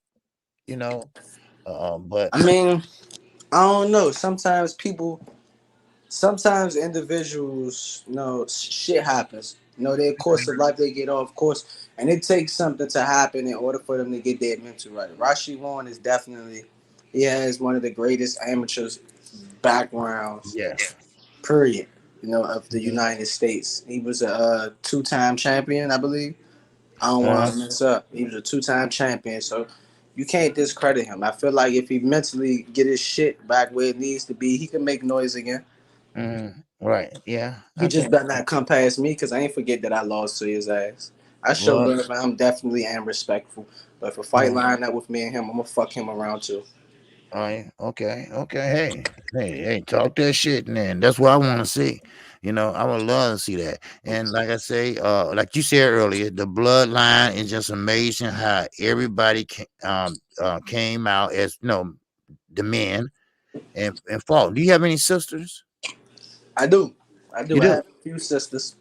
You know, but I mean, I don't know. Sometimes individuals, shit happens. Their course of life, they get off course, and it takes something to happen in order for them to get their mental right. Rashi Warren is definitely, he has one of the greatest amateurs backgrounds, yes. period. Of the Mhm. United States. He was a two-time champion, I believe. I don't want Uh-huh. to mess up. He was a two-time champion, so you can't discredit him. I feel like if he mentally get his shit back where it needs to be, he can make noise again. Right. Yeah. He I just think. better not come past me because I ain't forget that I lost to his ass. I show Well. love and I'm definitely am respectful. But if a fight Uh, line up with me and him, I'm gonna fuck him around too. all right. Okay. Okay. Hey. Talk that shit, man. That's what I want to see. I would love to see that. And like I say, like you said earlier, the bloodline is just amazing. How everybody came out as the men and fought. Do you have any sisters? I do. I do. You I do. have a few sisters.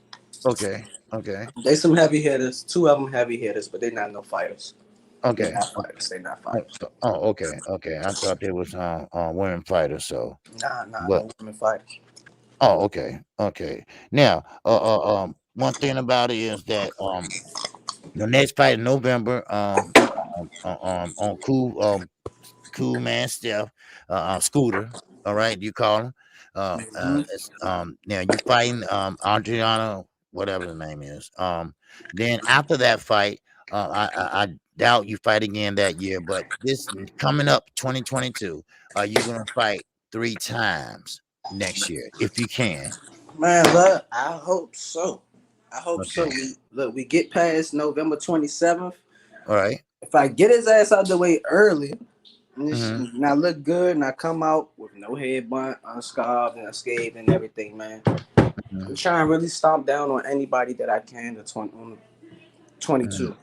Okay. Okay. They some heavy hitters. Two of them heavy hitters, but they not no fighters. They Okay. not fighters. They not Oh, fighters. okay. Okay. I thought there was women fighters. So, Nah, but no women fighters. oh, okay. Okay. Now, one thing about it is that the next fight in November, on cool man Steph, Scooter. All right, you call him. Mm-hmm. Now you fighting Adriana, whatever the name is. Then after that fight, I doubt you fight again that year. But this coming up 2022, are you gonna fight 3 times next year if you can? Man, look, I hope so. I hope so. Okay. We get past November 27th. All right. If I get his ass out the way early, Mm-hmm. and I look good, and I come out with no headbutt, unscarred and unscathed and everything, man. I'm Mm-hmm. trying to really stomp down on anybody that I can on 22.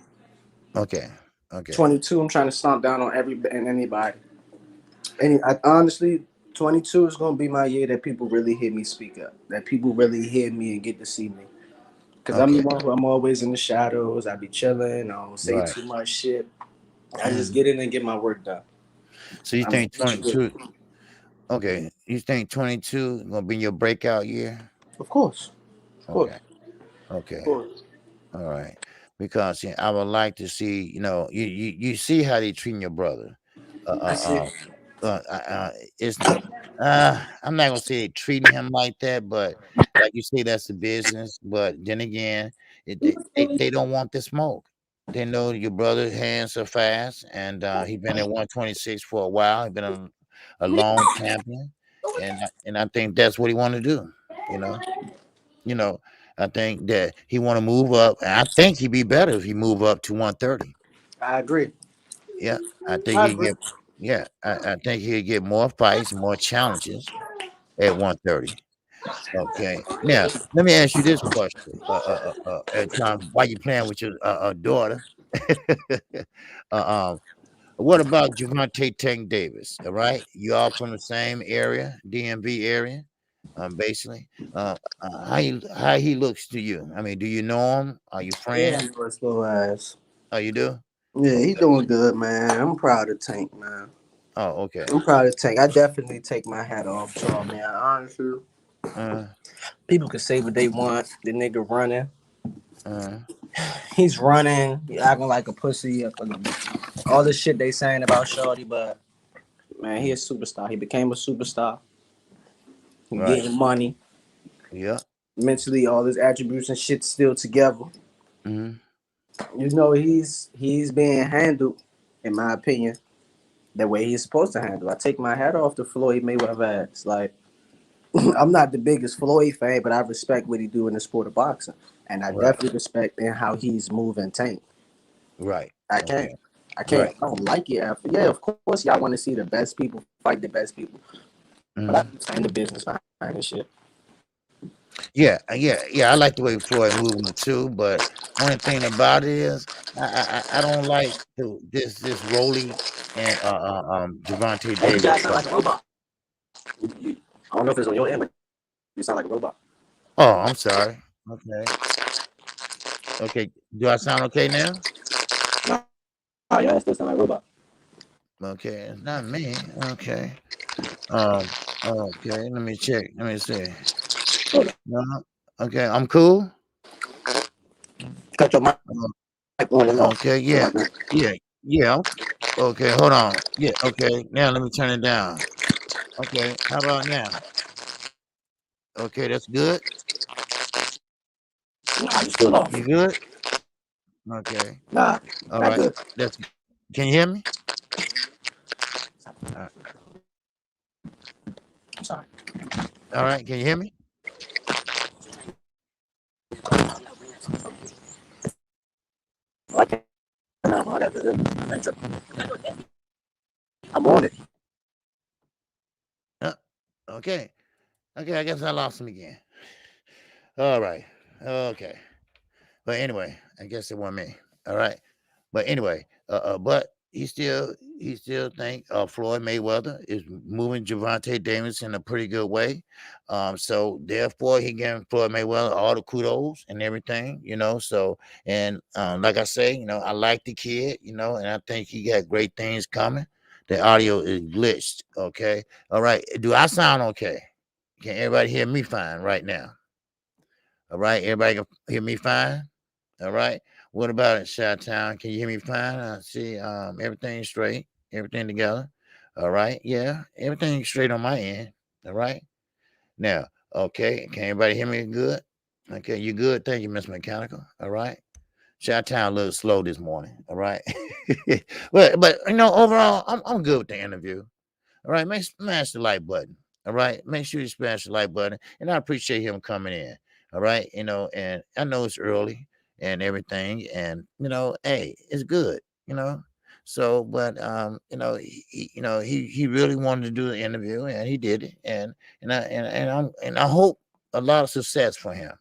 Okay. Okay. 22, I'm trying to stomp down on anybody. Honestly, 22 is going to be my year that people really hear me speak up, that people really hear me and get to see me. Because I'm the Okay. one who I'm always in the shadows. I be chilling. I don't say Right. too much shit. I just Mhm. get in and get my work done. So you I'm think 22? Okay. You think 22 gonna be your breakout year? Of course. Of course. Okay. Okay. Of course. All right. Because I would like to see, you see how they treating your brother. Uh, I uh, see. uh, it's I'm not gonna say treating him like that, but like you say, that's the business. But then again, they don't want the smoke. They know your brother's hands are fast, and he been at 126 for a while. He been a long champion, and I think that's what he want to do. You know, you know. I think that he want to move up, and I think he'd be better if he move up to 130. I agree. Yeah, I think I he agree. get. Yeah, I think he'll get more fights, more challenges at 130. Okay. Now, let me ask you this question. At time while you playing with your daughter, uh, what about Javante Tank Davis? All right, you all from the same area, DMV area, basically. How he looks to you? I mean, do you know him? Are you Yeah, I friends? know his little ass. Oh, you do? Yeah, he Okay. doing good, man. I'm proud of Tank, man. Oh, okay. I'm proud of Tank. I definitely take my hat off to him, man. Honestly, Uh, people can say what they want. The nigga running. uh, He's running. He acting like a pussy. All the shit they saying about Shorty, but man, he a superstar. He became a superstar. He right. getting money. Yeah. Mentally, all his attributes and shit still together. Mm-hmm. He's being handled. in my opinion, the way he's supposed to handle. I take my hat off to Floyd Mayweather ass. Like I'm not the biggest Floyd fan, but I respect what he do in the sport of boxing, and I Right. definitely respect in how he's moving Tank. Right. I Okay. can't. I can't. Right. I don't like it. After. Yeah, of course, y'all want to see the best people fight the best people, but I Mhm. understand the business behind this shit. Yeah, yeah. I like the way Floyd moving too, but only thing about it is I don't like this Rolly and Javante Hey, you Davis guys sound fight. like a robot. I don't know if it's on your end, but you sound like a robot. Oh, I'm sorry. Okay, okay. Do I sound okay now? Oh, yeah, still sound like a robot. Okay, it's not me. Okay. Okay. Let me check. Let me see. Hold on. No. Okay, I'm cool. Cut your mic Uh, on and off. Okay. So Yeah. like that. Yeah. Yeah. Okay. Hold on. Yeah. Okay. Now let me turn it down. Okay. How about now? Okay, that's good. Nah, you still off. You good? Okay. Nah, All not right. good. That's. Can you hear me? All right. I'm sorry. All right. Can you hear me? I can't. Nah, I'm on it. Uh, okay. Okay. I guess I lost him again. All right. Okay. But anyway, I guess it wasn't me. All right. But anyway, but he still think Floyd Mayweather is moving Javante Davis in a pretty good way. So therefore he giving Floyd Mayweather all the kudos and everything, So and like I say, I like the kid, and I think he got great things coming. The audio is glitched. Okay. All right. Do I sound okay? Can everybody hear me fine right now? All right, everybody can hear me fine. All right. What about it, Shot Town? Can you hear me fine? I see everything's straight, everything together. All right. Yeah, everything's straight on my end. All right. Now, okay, can everybody hear me good? Okay, you good? Thank you, Miss Mechanical. All right. Shot Town a little slow this morning. All right. but overall, I'm good with the interview. All right, smash the like button. All right, make sure you smash the like button, and I appreciate him coming in. All right, and I know it's early and everything, and hey, it's good. So, but he really wanted to do the interview, and he did it, and I hope a lot of success for him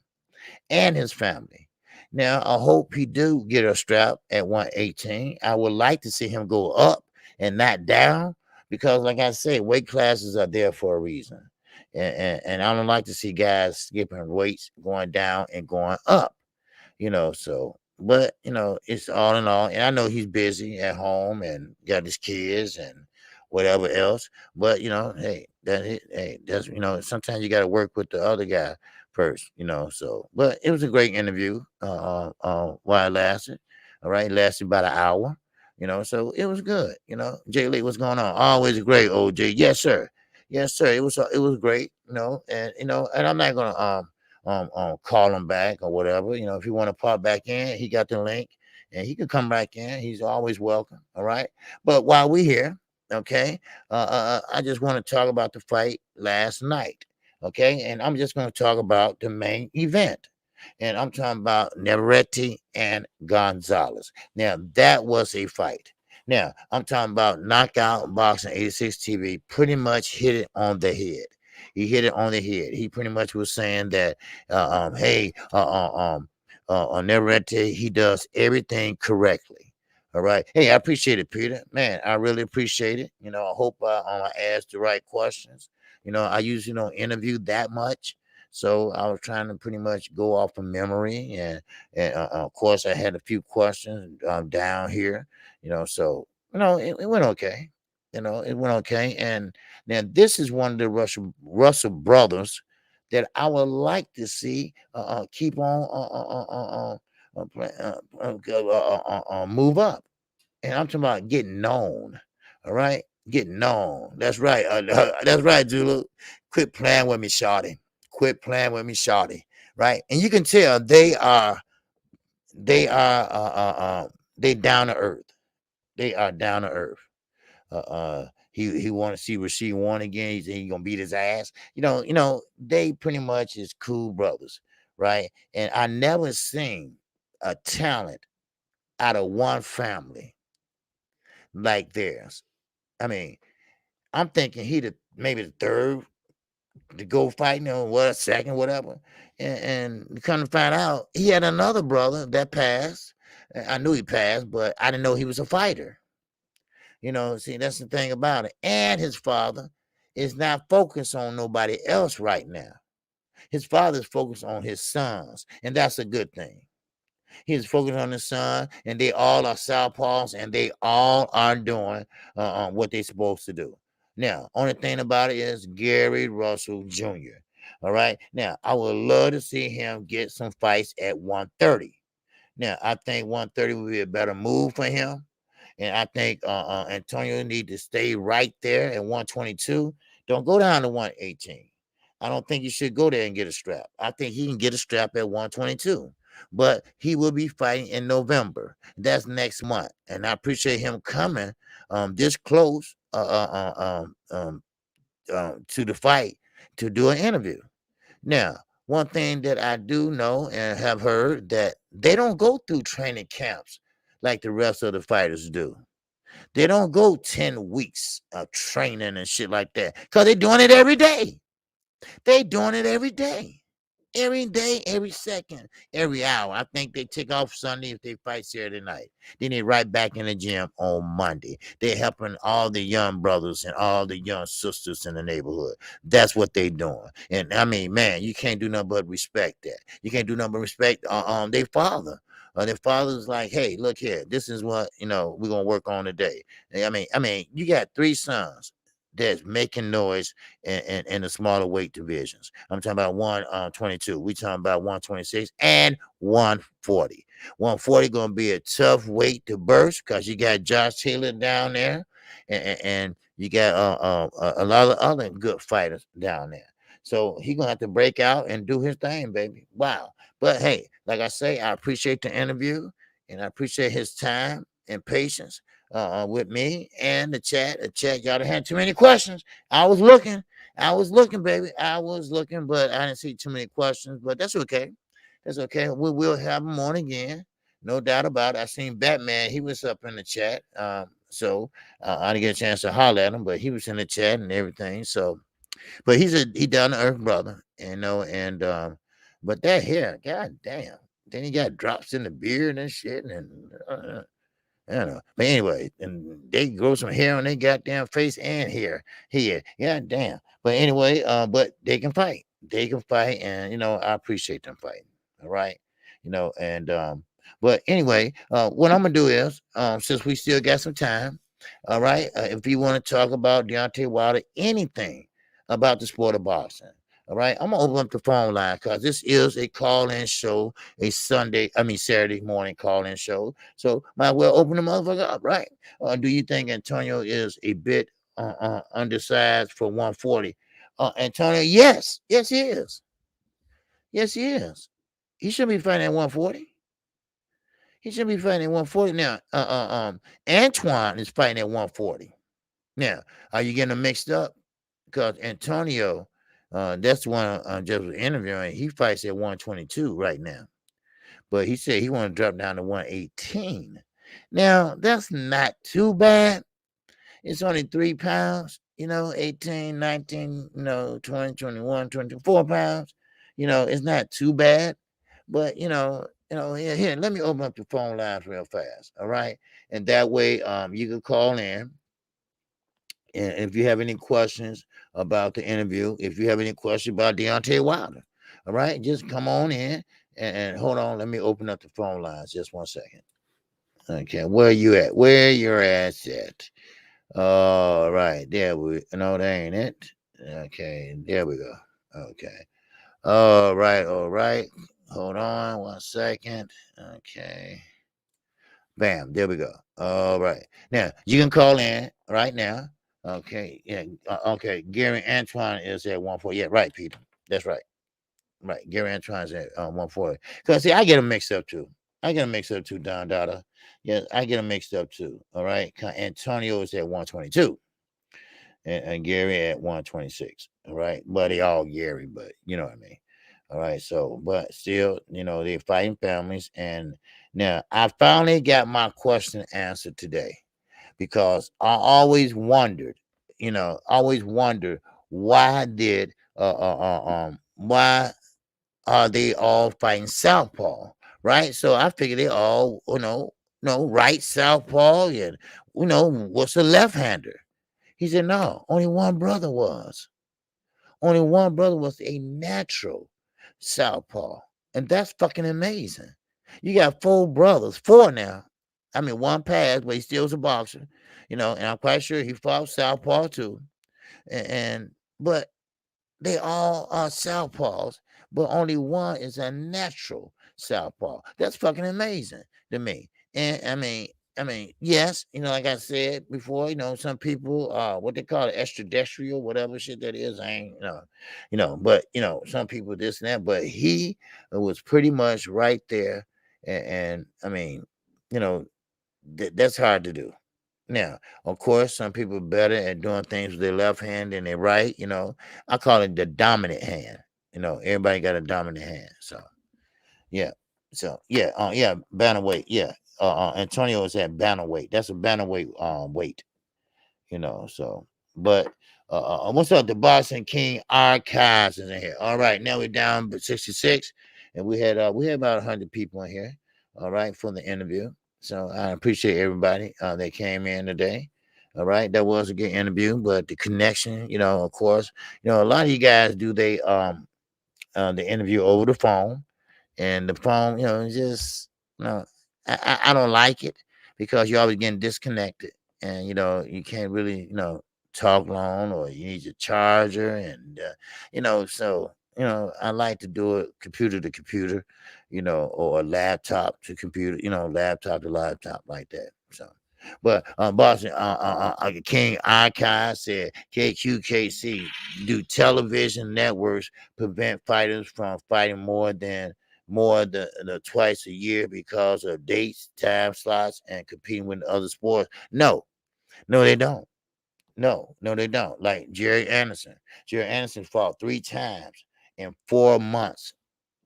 and his family. Now, I hope he do get a strap at 118. I would like to see him go up and not down because, like I said, weight classes are there for a reason. And I don't like to see guys skipping weights, going down and going up, so but it's all in all, and I know he's busy at home and got his kids and whatever else, but hey, that's sometimes you got to work with the other guy first, so but it was a great interview while it lasted. All right, it lasted about an hour, so it was good. Jay Lee, what's going on? Always great, OJ. Yes, sir. Yes, sir. It was great, and I'm not gonna call him back or whatever. If you want to pop back in, he got the link and he could come back in. He's always welcome. All right. But while we're here, okay, I just want to talk about the fight last night. Okay. And I'm just going to talk about the main event. And I'm talking about Neveretti and Gonzalez. Now, that was a fight. Now, I'm talking about Knockout Boxing 86 TV pretty much hit it on the head. He hit it on the head. He pretty much was saying that, hey, on Neverente, he does everything correctly. All right. Hey, I appreciate it, Peter. Man, I really appreciate it. I hope I asked the right questions. I usually don't interview that much. So I was trying to pretty much go off of memory. And of course, I had a few questions down here, so, it went okay. It went okay. And now this is one of the Russell brothers that I would like to see keep on move up. And I'm talking about getting known. All right, getting known. That's right. That's right, Zulu. Quit playing with me, Shawty. Quit playing with me, Shawty. Right, and you can tell they are they down to earth. They are down to earth. He want to see Rasheed Warren again. He said he gonna beat his ass. They pretty much is cool brothers, right? And I never seen a talent out of one family like theirs. I mean, I'm thinking maybe the third to go fighting or what, second, whatever. And come to find out, he had another brother that passed. I knew he passed, but I didn't know he was a fighter. See, that's the thing about it. And his father is not focused on nobody else right now. His father is focused on his sons, and that's a good thing. He's focused on his son, and they all are Southpaws, and they all are doing what they're supposed to do. Now, only thing about it is Gary Russell Jr. All right. Now, I would love to see him get some fights at 130. Now, I think 130 would be a better move for him. And I think Antonio need to stay right there at 122. Don't go down to 118. I don't think you should go there and get a strap. I think he can get a strap at 122. But he will be fighting in November. That's next month. And I appreciate him coming this close to the fight to do an interview. Now, one thing that I do know and have heard that they don't go through training camps like the rest of the fighters do. They don't go 10 weeks of training and shit like that because they're doing it every day. They doing it every day. Every day, every second, every hour. I think they take off Sunday if they fight Saturday night. Then they right back in the gym on Monday. They're helping all the young brothers and all the young sisters in the neighborhood. That's what they doing. And I mean, man, you can't do nothing but respect that. You can't do nothing but respect their father. Their father's like, hey, look here, this is what we're gonna work on today. I mean, you got 3 sons that's making noise in the smaller weight divisions. I'm talking about 122. We talking about 126 and 140. 140 gonna be a tough weight to burst because you got Josh Taylor down there, and you got a lot of other good fighters down there. So he gonna have to break out and do his thing, baby. Wow. But hey, like I say, I appreciate the interview and I appreciate his time and patience with me and the chat. The chat, y'all had too many questions. I was looking, baby. I was looking, but I didn't see too many questions. But that's okay. That's okay. We will have them on again, no doubt about it. I seen Batman. He was up in the chat. So I didn't get a chance to holler at him, but he was in the chat and everything. So, but he down to earth brother, and but that hair, god damn. Then he got drops in the beard and shit, and I don't know. But anyway, and they grow some hair on their goddamn face and hair. Here. God damn. But anyway, but they can fight. They can fight, and I appreciate them fighting. All right. And but anyway, what I'm gonna do is, since we still got some time, all right, if you want to talk about Deontay Wilder, anything about the sport of boxing. All right, I'm gonna open up the phone line because this is a call-in show, a Saturday morning call-in show. So might well open the motherfucker up, right? Do you think Antonio is a bit undersized for 140? Antonio, yes, he is. Yes, he is. He should be fighting at 140. He should be fighting at 140 now. Antoine is fighting at 140. Now, are you getting them mixed up? Because Antonio, that's the one I just was interviewing. He fights at 122 right now, but he said he want to drop down to 118. Now, that's not too bad. It's only 3 pounds, 18, 19, 20, 21, 24 pounds. It's not too bad. But here, let me open up the phone lines real fast. All right. And that way you can call in. And if you have any questions about the interview, if you have any questions about Deontay Wilder, all right, just come on in and hold on. Let me open up the phone lines just 1 second. Okay, where you at? Where your ass at? All right, there we. No, that ain't it. Okay, there we go. Okay. All right. Hold on 1 second. Okay. Bam, there we go. All right. Now, you can call in right now. Okay. Yeah. Okay. Gary Antoine is at 140. Yeah, right, Peter. That's right. Right. Gary Antoine's at 140. Because, see, I get them mixed up too. Don Dada. Yeah, I get them mixed up too. All right. Antonio is at 122 and Gary at 126. All right. But they all Gary, but you know what I mean. All right. So, but still, they're fighting families. And now I finally got my question answered today because I always wondered why did, why are they all fighting Southpaw, right? So I figured they all, right Southpaw, and what's a left-hander? He said, no, only one brother was. Only one brother was a natural Southpaw. And that's fucking amazing. You got four brothers, four now. I mean, one passed, but he still was a boxer, and I'm quite sure he fought Southpaw too. And but they all are southpaws, but only one is a natural southpaw. That's fucking amazing to me. And yes, like I said before, some people what they call it, extraterrestrial, whatever shit that is. I ain't but some people this and that, but he was pretty much right there. And you know, that's hard to do. Now, of course, some people are better at doing things with their left hand than their right. I call it the dominant hand. Everybody got a dominant hand. So yeah, yeah, bantamweight. Yeah, Antonio is at bantamweight. That's a bantamweight weight. So but what's up? The Boxing King Archives is in here. All right, now we're down to 66, and we had about 100 people in here. All right, for the interview. So I appreciate everybody that came in today. All right, that was a good interview, but the connection, of course, a lot of you guys do the interview over the phone, and the phone, just I don't like it because you're always getting disconnected, and you can't really talk long, or you need your charger, and so I like to do it computer to computer, or laptop to computer, laptop to laptop like that. So. But Boston King Archive said KQKC, do television networks prevent fighters from fighting more than twice a year because of dates, time slots, and competing with other sports? No, they don't. No, they don't. Like Jerry Anderson. Jerry Anderson fought 3 times in 4 months.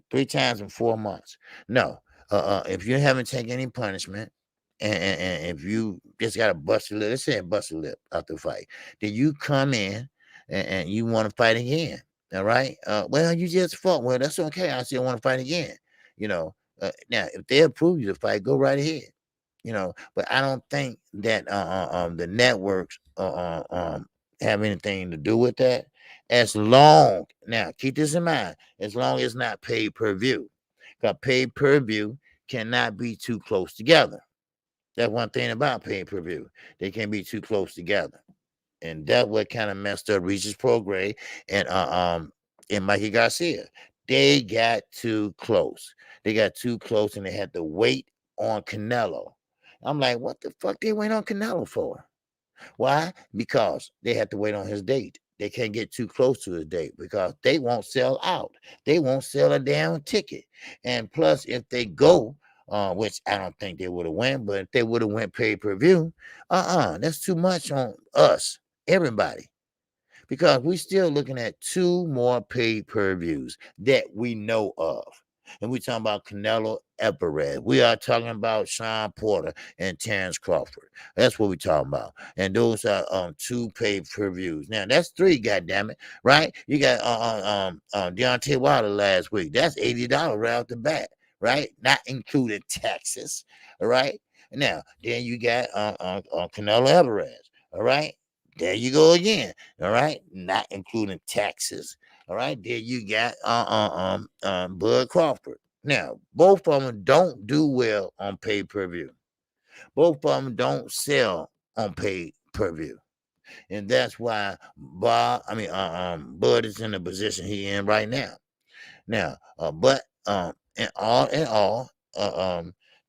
3 times in 4 months. No, if you haven't taken any punishment, and if you just got a busted lip, let's say a busted lip after the fight, then you come in and you want to fight again. All right. Well, you just fought. Well, that's okay. I still want to fight again. Now if they approve you to fight, go right ahead. But I don't think that the networks have anything to do with that. As long, now keep this in mind, as long as it's not paid per view, because paid per view cannot be too close together. That's one thing about pay per view; they can be too close together, and that what kind of messed up Regis Prograis and Mikey Garcia. They got too close. They got too close, and they had to wait on Canelo. I'm like, what the fuck they wait on Canelo for? Why? Because they have to wait on his date. They can't get too close to his date because they won't sell out. They won't sell a damn ticket. And plus, if they go, which I don't think they would have went, but if they would have went pay per view, that's too much on us, everybody, because we're still looking at 2 more pay-per-views that we know of. And we're talking about Canelo Alvarez. We are talking about Sean Porter and Terrence Crawford. That's what we're talking about. And those are 2 pay-per-views. Now that's 3, goddammit, right? You got Deontay Wilder last week. That's $80 right off the bat, right? Not including taxes. All right. Now, then you got Canelo Alvarez. All right. There you go again. All right, not including taxes. All right, there you got Bud Crawford. Now, both of them don't do well on pay per view. Both of them don't sell on pay per view, and that's why Bud is in the position he in right now. Now, but in all,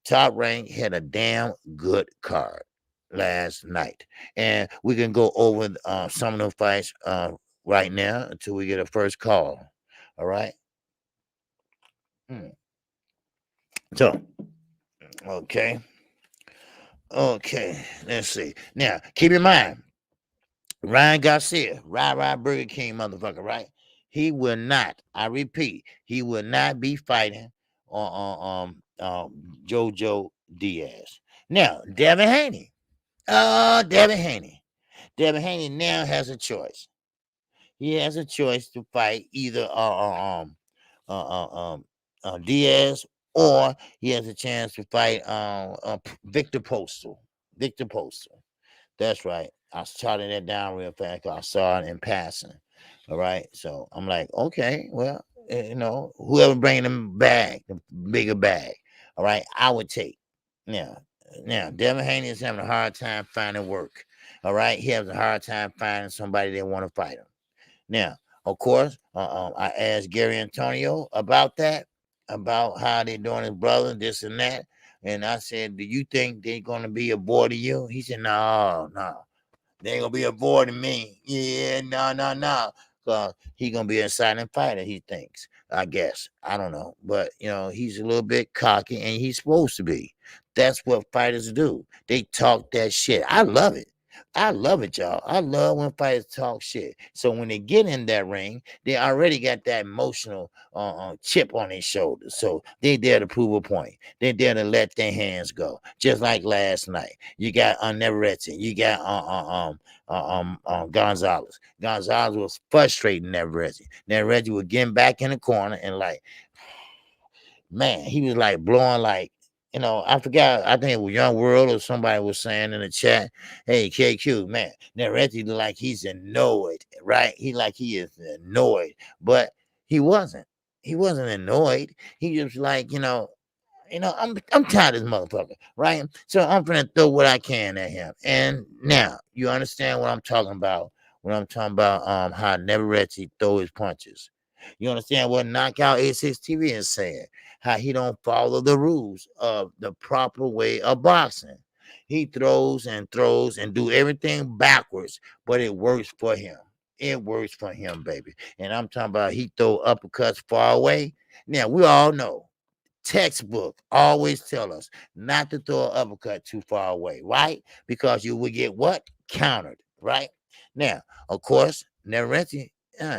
Top Rank had a damn good card last night, and we can go over some of the fights right now until we get a first call. All right. Hmm. So, okay. Okay, let's see. Now, keep in mind, Ryan Garcia, Burger King motherfucker, right? He will not, I repeat, he will not be fighting Jojo Diaz. Now, Devin Haney. Devin Haney. Devin Haney now has a choice. He has a choice to fight either Diaz, or he has a chance to fight Victor Postal. Victor Postal. That's right. I was charting that down real fast 'cause I saw it in passing. All right. So I'm like, okay, well, whoever bringing them bag, the bigger bag, all right, I would take. Now, Devin Haney is having a hard time finding work. All right. He has a hard time finding somebody that want to fight him. Now, of course, I asked Gary Antonio about that, about how they doing his brother, this and that. And I said, do you think they're going to be avoiding you? He said, no, no. They ain't gonna be avoiding me. Yeah, no. Cause he gonna be a silent fighter, he thinks. I guess. I don't know. But he's a little bit cocky and he's supposed to be. That's what fighters do. They talk that shit. I love it. I love it, y'all. I love when fighters talk shit. So when they get in that ring, they already got that emotional chip on their shoulders. So they there to prove a point. They there to let their hands go. Just like last night. You got Neverett. You got Gonzalez. Gonzalez was frustrating Neverett. Neverett was getting back in the corner and like, man, he was like blowing like, I forgot. I think it was Young World or somebody was saying in the chat, "Hey, KQ, man, Neretti look like he's annoyed, right? He is annoyed, but he wasn't. He wasn't annoyed. He just like, I'm tired of this motherfucker, right? So I'm gonna throw what I can at him. And now you understand what I'm talking about when I'm talking about how Neverett throw his punches. You understand what Knockout 86 TV is saying? How he don't follow the rules of the proper way of boxing. He throws and do everything backwards, but it works for him. It works for him, baby. And I'm talking about he throw uppercuts far away. Now we all know textbook always tell us not to throw an uppercut too far away, right? Because you will get what? Countered, right? Now, of course, Nerenti,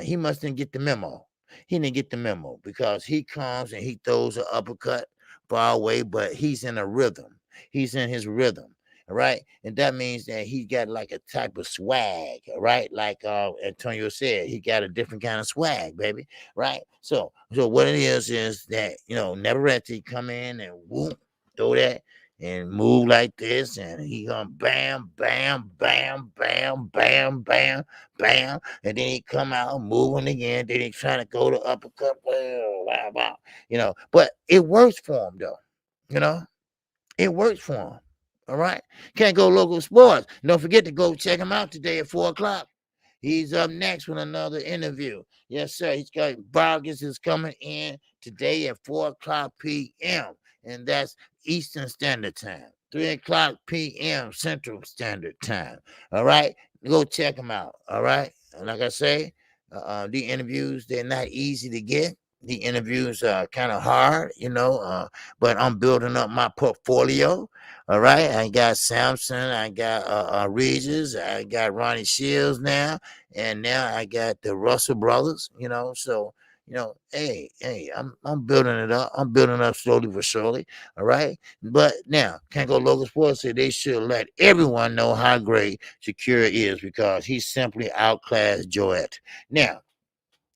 he must didn't get the memo. He didn't get the memo because he comes and he throws an uppercut far away, but he's in a rhythm. He's in his rhythm. All right. And that means that he got like a type of swag, right? Like Antonio said, he got a different kind of swag, baby. Right. So what it is that, Neverett come in and whoop, throw that and move like this, and he gonna bam, bam, bam, bam, bam, bam, bam, and then he come out moving again. Then he trying to go to uppercut, wow, wow, But it works for him though, you know. It works for him. All right. Can't go local sports. Don't forget to go check him out today at 4 o'clock. He's up next with another interview. Yes, sir. He's got Vargas is coming in today at 4 o'clock p.m. And that's Eastern Standard Time. 3 o'clock p.m. Central Standard Time. All right. Go check him out. All right. Like I say, the interviews, they're not easy to get. The interviews are kind of hard, but I'm building up my portfolio. All right. I got Samson, I got Regis, I got Ronnie Shields now, and now I got the Russell brothers, So, hey, I'm building it up. I'm building up slowly but surely. All right. But now, Can't Go Local Sports said they should let everyone know how great Shakira is because he simply outclassed Joette. Now,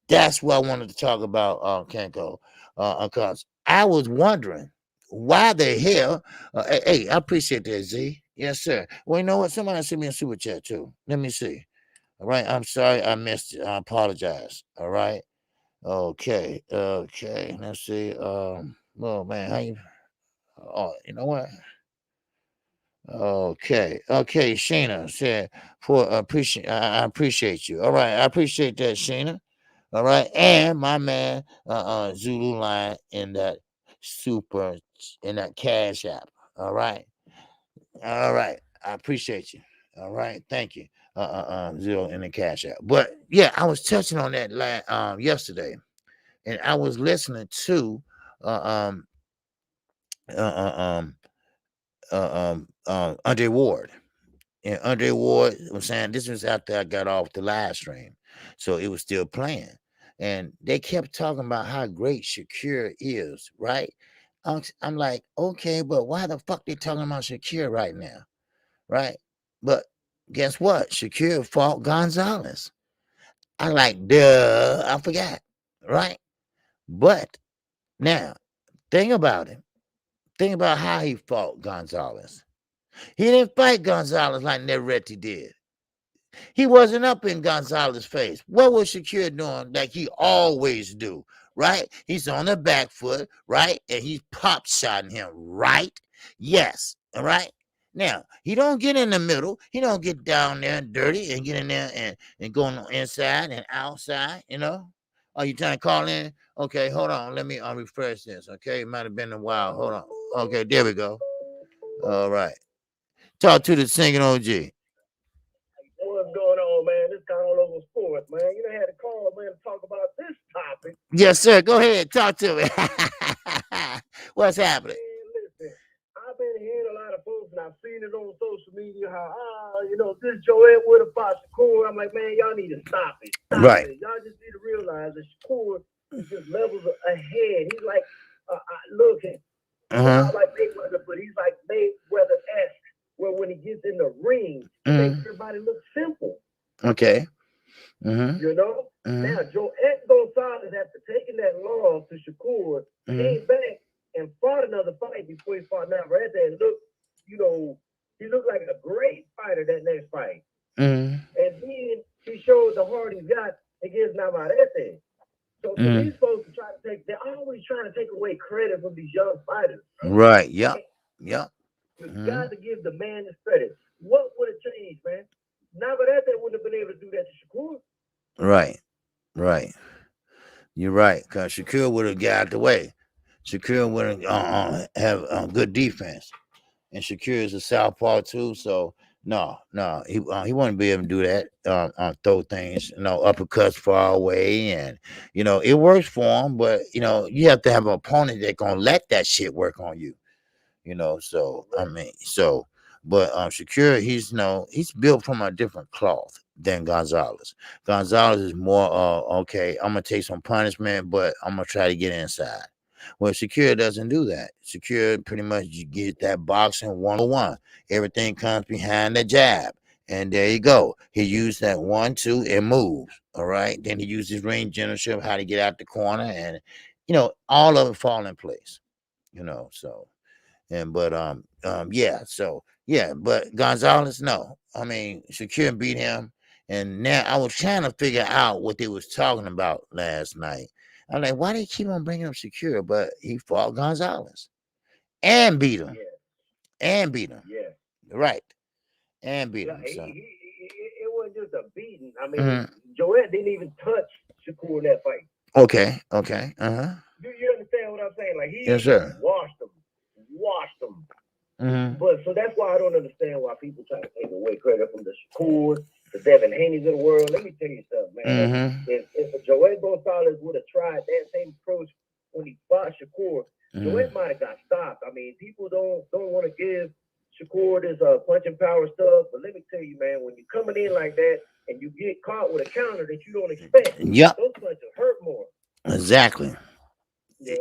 that's what I wanted to talk about, Kenko, because I was wondering why the hell. Hey, I appreciate that, Z. Yes, sir. Well, you know what? Somebody sent me a super chat too. Let me see. All right. I'm sorry I missed it. I apologize. All right. Okay. Okay. Let's see. Oh man, how you? Oh, you know what? Okay. Okay. Sheena said for appreciate. I appreciate you. All right. I appreciate that, Sheena. All right. And my man, Zulu line in that super, in that cash app. All right. All right. I appreciate you. All right. Thank you. Zero in the cash app. But yeah, I was touching on that yesterday, and I was listening to uh, um, uh, uh, um, Andre Ward. And Andre Ward was saying this was after I got off the live stream, so it was still playing, and they kept talking about how great Shakira is, right? I'm like, okay, but why the fuck they talking about Shakira right now, right? But guess what? Shakira fought Gonzalez. I like, duh, I forgot, right? But now, think about it. Think about how he fought Gonzalez. He didn't fight Gonzalez like Neretti did. He wasn't up in Gonzalez's face. What was Shakir doing like he always do, right? He's on the back foot, right? And he's pop shotting him, right? Yes, all right? Now, he don't get in the middle. He don't get down there and dirty and get in there and go on inside and outside, you know? Are you trying to call in? Okay, hold on. Let me refresh this, okay? It might have been a while. Hold on. Okay, there we go. All right. Talk to the singing OG. What's going on, man? This kind of all over sports, man. You done had to call, man, to talk about this topic. Yes, sir. Go ahead. Talk to me. What's happening? Man, listen, I've been hearing a lot of folks, and I've seen it on social media, how, this Joette would have fought Shakur. I'm like, man, y'all need to stop it. Right. Y'all just need to realize that Shakur is just levels ahead. He's like, look, like Mayweather, but he's like Mayweather-esque. Where when he gets in the ring, he makes everybody look simple. Okay. You know? Now, Joette Gonzalez, after taking that loss to Shakur, came back and fought another fight before he fought Navarrete and looked, he looked like a great fighter that next fight. And then he showed the heart he's got against Navarrete. So for these folks to try to they're always trying to take away credit from these young fighters. Right. Yep. Yep. You got to give the man his credit. What would have changed, man? Navarrete wouldn't have been able to do that to Shakur. Right. Right. You're right. Because Shakur would have got out the way. Shakur would have good defense. And Shakur is a southpaw too. So, no, he wouldn't be able to do that. Throw things, uppercuts far away. And, it works for him. But, you have to have an opponent that going to let that shit work on you. So but Shakur, he's built from a different cloth than Gonzalez. Gonzalez is more okay, I'm gonna take some punishment, but I'm gonna try to get inside. Well, Shakur doesn't do that. Shakur pretty much you get that boxing 101. Everything comes behind the jab. And there you go. He used that 1-2 and moves. All right. Then he used his range generalship, how to get out the corner, and all of it fall in place. So. But but Gonzalez, no. I mean, Shakur beat him, and now I was trying to figure out what they was talking about last night. I'm like, why they keep on bringing up Shakur? But he fought Gonzalez and beat him, Yeah. right, and beat him. So It wasn't just a beating. I mean, Joette didn't even touch Shakur in that fight. Okay. Do you understand what I'm saying? Like he washed him. But so that's why I don't understand why people try to take away credit from the Shakur, the Devin Haney's of the world. Let me tell you something, man. If Joette Gonzalez would have tried that same approach when he fought Shakur, Joette might have got stopped. I mean, people don't want to give Shakur this punching power stuff, but let me tell you, man, when you're coming in like that and you get caught with a counter that you don't expect, those punches hurt more. Exactly. And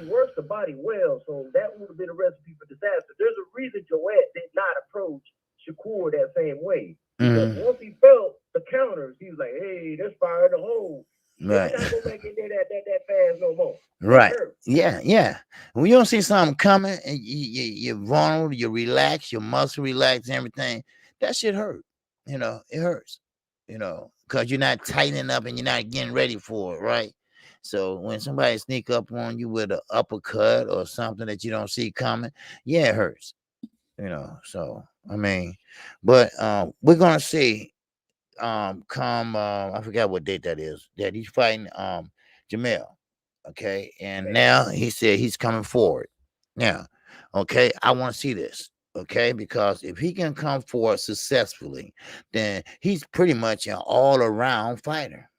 he works the body well, so that would have been a recipe for disaster. There's a reason Joette did not approach Shakur that same way. Because once he felt the counters, he was like, hey, there's fire in the hole. Right. It's not going to make it there that fast no more. Right. Yeah. When you don't see something coming and you're vulnerable, you relax, your muscle relax and everything, that shit hurt. It hurts. Because you're not tightening up and you're not getting ready for it, right? So when somebody sneak up on you with an uppercut or something that you don't see coming, yeah, it hurts. So I mean, but we're gonna see come I forgot what date that is, that he's fighting Jamel. Okay, and now he said he's coming forward. Now, okay, I want to see this. Okay, because if he can come forward successfully, then he's pretty much an all-around fighter.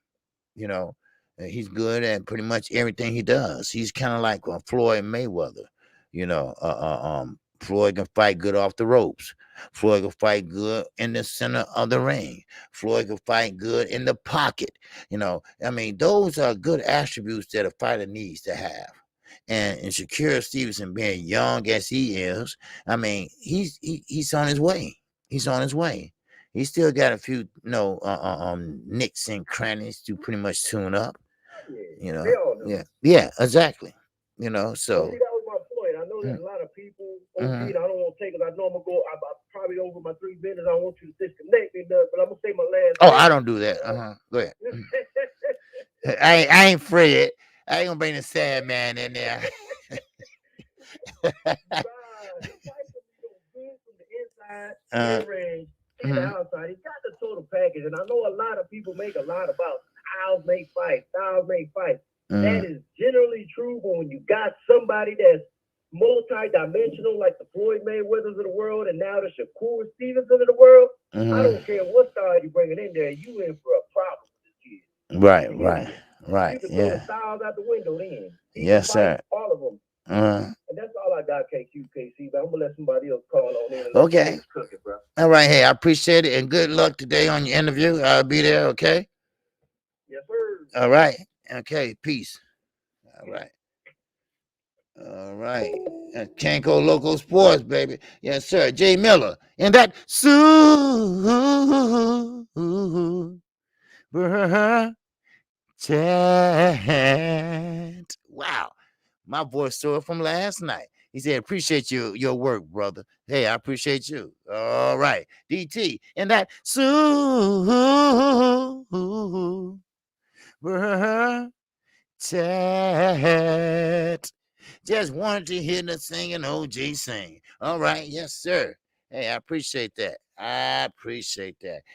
He's good at pretty much everything he does. He's kind of like Floyd Mayweather, Floyd can fight good off the ropes. Floyd can fight good in the center of the ring. Floyd can fight good in the pocket. I mean, those are good attributes that a fighter needs to have. And Shakur Stevenson, being young as he is, I mean, he's on his way. He's on his way. He still got a few, nicks and crannies to pretty much tune up. Yeah, exactly. So. Well, see, that was my point. I know there's a lot of people. I don't want to take it. I know I'm gonna go. I'm probably over my 3 minutes. I don't want you to disconnect me, but I'm gonna say my last. Oh, I don't do that. Go ahead. I ain't Fred. I ain't gonna bring the sad man in there. From the inside, and ring, and the outside. He got the total package, and I know a lot of people make a lot about styles make fight. That is generally true, but when you got somebody that's multi-dimensional, like the Floyd Mayweathers of the world, and now the Shakur Stevenson of the world, I don't care what style you bring it in there, you in for a problem with this kid. Right. You can throw the styles out the window then. Yes, sir. All of them. And that's all I got, KQKC, but I'm gonna let somebody else call on in. Okay. Cooking, bro. All right, hey, I appreciate it, and good luck today on your interview. I'll be there, okay? Yes, sir. All right. Okay, peace. All right. Can't go local sports, baby. Yes, sir. Jay Miller. And that chat. Wow. My voice saw it from last night. He said, appreciate your work, brother. Hey, I appreciate you. All right. DT. And that chat. Just wanted to hear the singing OG sing. All right. Yes, sir. Hey, I appreciate that.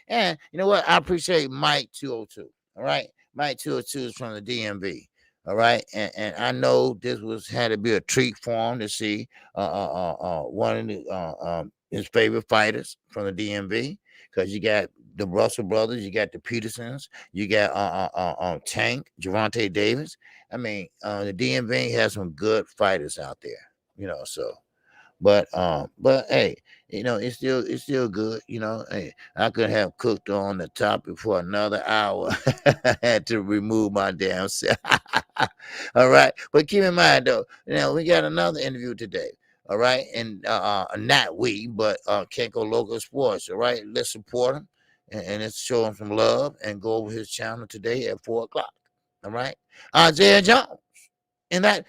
And you know what? I appreciate Mike 202. All right. Mike 202 is from the DMV. All right. And I know this had to be a treat for him to see one of his favorite fighters from the DMV, because you got the Russell brothers, you got the Petersons, you got Tank, Gervonta Davis. I mean, the DMV has some good fighters out there, so. But hey, it's still good. Hey, I could have cooked on the topic for another hour. I had to remove my damn self. All right. But keep in mind though, we got another interview today. All right. And not we, but Can't Go Local Sports. All right. Let's support him and let's show him some love and go over his channel today at 4:00. All right. Isaiah Jones. And that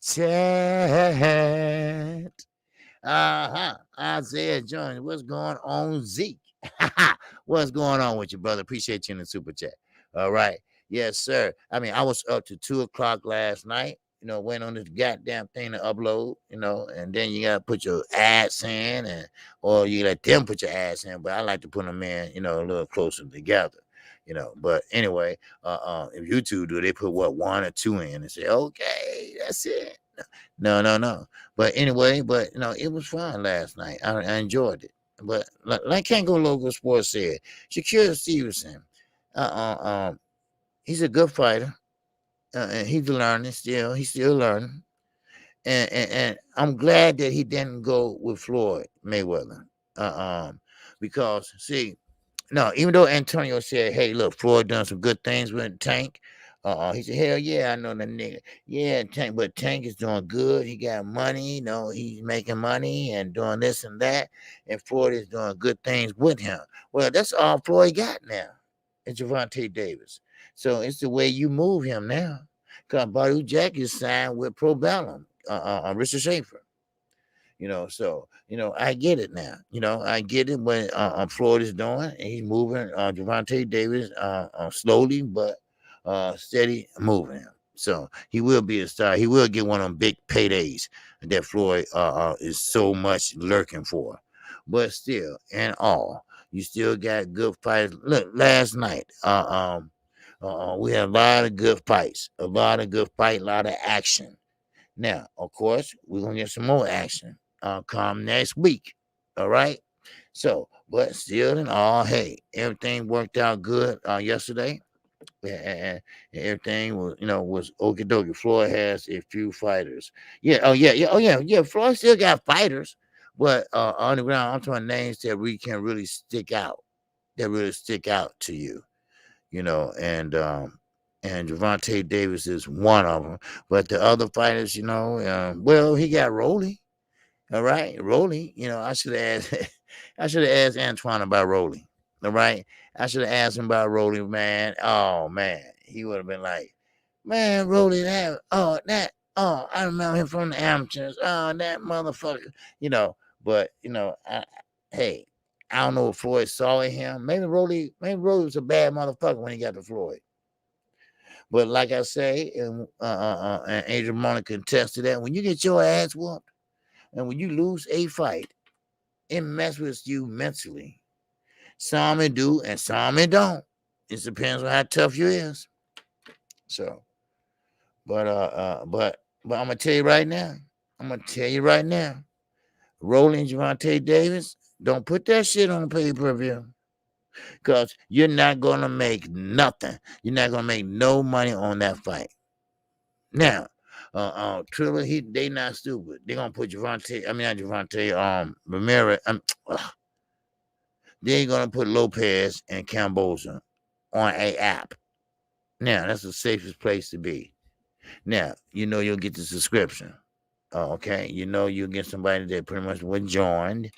chat. Isaiah Jones. What's going on, Zeke? What's going on with you, brother? Appreciate you in the super chat. All right. Yes, sir. I mean, I was up to 2:00 last night. Went on this goddamn thing to upload, and then you gotta put your ads in, or you let them put your ads in. But I like to put them in, a little closer together. But anyway, if YouTube do, they put 1 or 2 in and say, okay, that's it. No. But anyway, it was fun last night. I enjoyed it. But like Can't Go Local Sports said, Shakur Stevenson, he's a good fighter. And he's learning still. He's still learning. And I'm glad that he didn't go with Floyd Mayweather. Because see, no, even though Antonio said, hey, look, Floyd done some good things with Tank. He said, hell yeah, I know the nigga. Yeah, Tank, but Tank is doing good. He got money, he's making money and doing this and that. And Floyd is doing good things with him. Well, that's all Floyd got now. It's Gervonta Davis. So it's the way you move him now. Because Badu Jack is signed with Pro Bellum, Richard Schaefer. So I get it now. I get it when Floyd is doing, and he's moving Gervonta Davis slowly but steady moving him. So he will be a star. He will get one of them big paydays that Floyd is so much lurking for. But still, in all, you still got good fights. Look, last night, we had a lot of good fights, a lot of action. Now, of course, we're gonna get some more action come next week. All right. So, but still in all, hey, everything worked out good yesterday. And everything was, was okie dokie. Floyd has a few fighters. Yeah. Oh yeah. Yeah. Oh yeah. Yeah. Floyd still got fighters, but on the ground, I'm talking names that we can really stick out. That really stick out to you. And Javante Davis is one of them. But the other fighters, well, he got Rolly. All right, Rolly. I should have asked. I should have asked Antoine about Rolly. All right, I should have asked him about Rolly, man. Oh man, he would have been like, man, Rolly, I remember him from the amateurs. Oh, that motherfucker. But hey, I don't know if Floyd saw in him. Maybe Rolly was a bad motherfucker when he got to Floyd. But like I say, and Adrian Monica can attest to that, when you get your ass whooped and when you lose a fight, it messes with you mentally. Some it do and some it don't. It depends on how tough you is. So, but I'm gonna tell you right now. Rolling Javante Davis, don't put that shit on pay-per-view. Because you're not gonna make nothing. You're not gonna make no money on that fight. Now, Triller, they not stupid. They're gonna put Ramirez. They're gonna put Lopez and Camboza on a app. Now, that's the safest place to be. Now, you'll get the subscription. Okay, you'll get somebody that pretty much was joined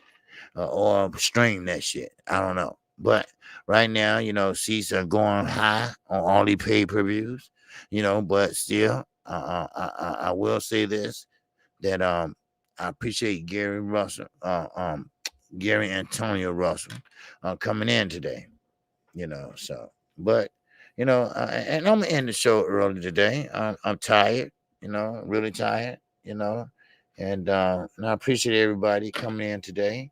or stream that shit. I don't know. But right now, seats are going high on all these pay-per-views, but still, I will say this, that I appreciate Gary Antonio Russell coming in today, so, but, and I'm going to end the show early today. I'm tired, really tired, and I appreciate everybody coming in today.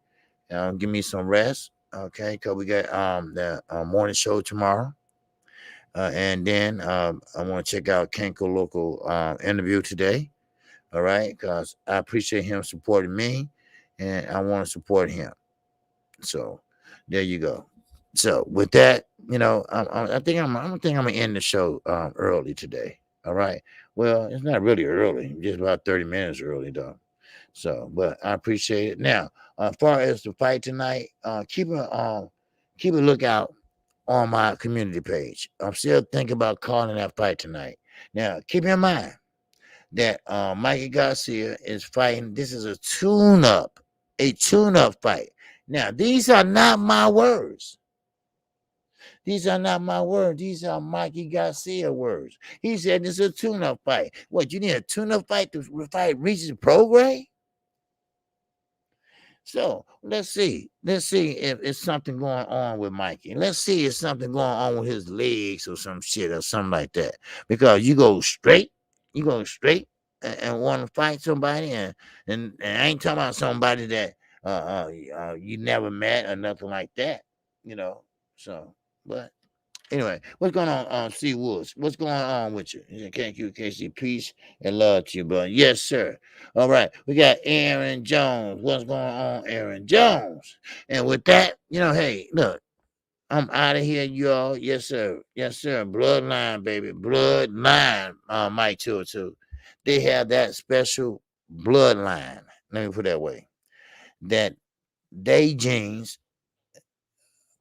Give me some rest, okay, because we got the morning show tomorrow. And then I want to check out Kenko Local interview today. All right, because I appreciate him supporting me, and I want to support him. So there you go. So with that, I think I'm gonna end the show early today. All right. Well, it's not really early, just about 30 minutes early though. So, but I appreciate it. Now, as far as the fight tonight, keep a lookout on my community page. I'm still thinking about calling that fight tonight. Now, keep in mind that Mikey Garcia is fighting. This is a tune-up fight. Now, these are not my words. These are not my words. These are Mikey Garcia words. He said this is a tune-up fight. What, you need a tune-up fight to fight Regis Prograis? So let's see. Let's see if it's something going on with Mikey. Let's see if something going on with his legs or some shit or something like that. Because you go straight and want to fight somebody, and I ain't talking about somebody that you never met or nothing like that. So, but anyway, what's going on, C Woods? What's going on with you? KQKC, peace and love to you, brother. Yes, sir. All right, we got Aaron Jones. What's going on, Aaron Jones? And with that, hey, look, I'm out of here, y'all. Yes, sir. Yes, sir. Bloodline, baby. Bloodline, Mike 202. They have that special bloodline. Let me put it that way. That they genes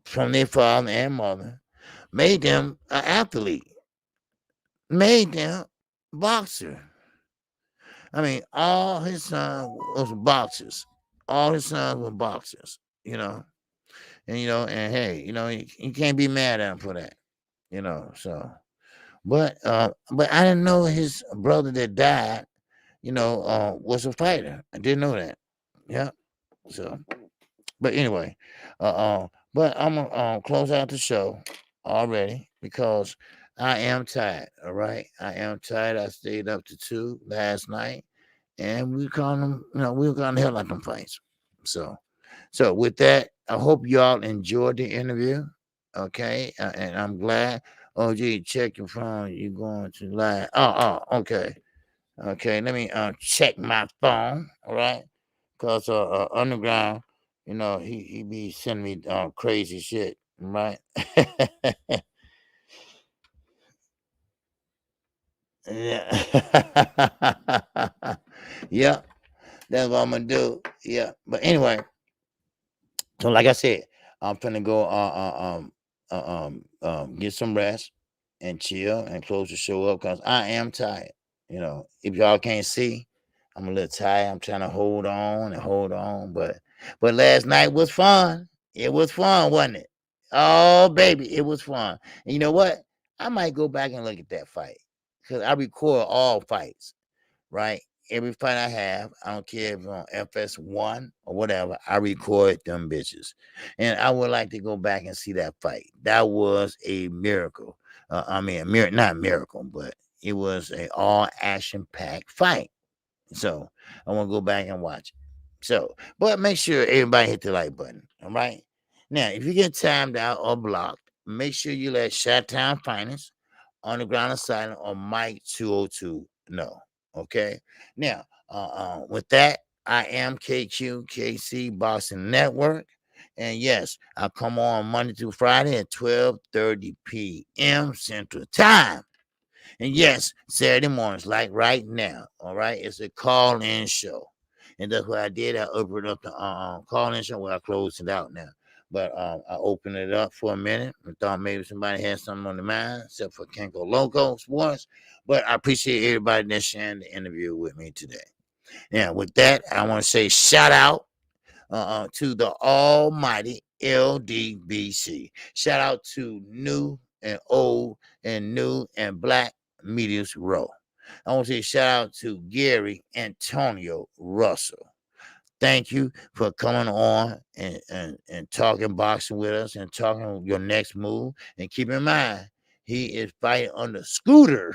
from their father and mother made them an athlete, made them boxer. I mean, all his sons was boxers. All his sons were boxers, and and hey, you can't be mad at him for that, so but I didn't know his brother that died, was a fighter. I didn't know that. Yeah. So but anyway, but I'm gonna close out the show already because I am tired. All right, I am tired. I stayed up to 2 last night, and we called them. We were going to hell out them fights. So with that, I hope y'all enjoyed the interview. Okay, and I'm glad. Oh, gee, check your phone. You're going to live. Okay. Okay, let me check my phone. All right, because underground, he be sending me crazy shit, right? Yeah. Yeah, that's what I'm gonna do. Yeah, but anyway, so like I said, I'm finna go get some rest and chill and close the show up because I am tired. If y'all can't see, I'm a little tired. I'm trying to hold on, but last night was fun. It was fun, wasn't it? Oh baby, it was fun. And you know what? I might go back and look at that fight because I record all fights, right? Every fight I have, I don't care if it's on FS1 or whatever, I record them bitches. And I would like to go back and see that fight. That was a miracle. Not miracle, but it was a all action packed fight. So I want to go back and watch it. So, but make sure everybody hit the like button. All right. Now, if you get timed out or blocked, make sure you let Chi-Town Finest, Underground Asylum, or Mike 202 know. Okay. Now, with that, I am KQKC Boxing Network. And yes, I come on Monday through Friday at 12:30 p.m. Central Time. And yes, Saturday mornings, like right now, all right, it's a call-in show. And that's what I did. I opened up the call-in show. Well, I closed it out now. But I opened it up for a minute. I thought maybe somebody had something on their mind, except for Kenko Loco Sports. But I appreciate everybody that's sharing the interview with me today. Now, with that, I want to say shout out to the almighty LDBC. Shout out to new and old and new and black medias row. I want to say shout out to Gary Antonio Russell. Thank you for coming on and talking boxing with us and talking your next move. And keep in mind, he is fighting under Scooter.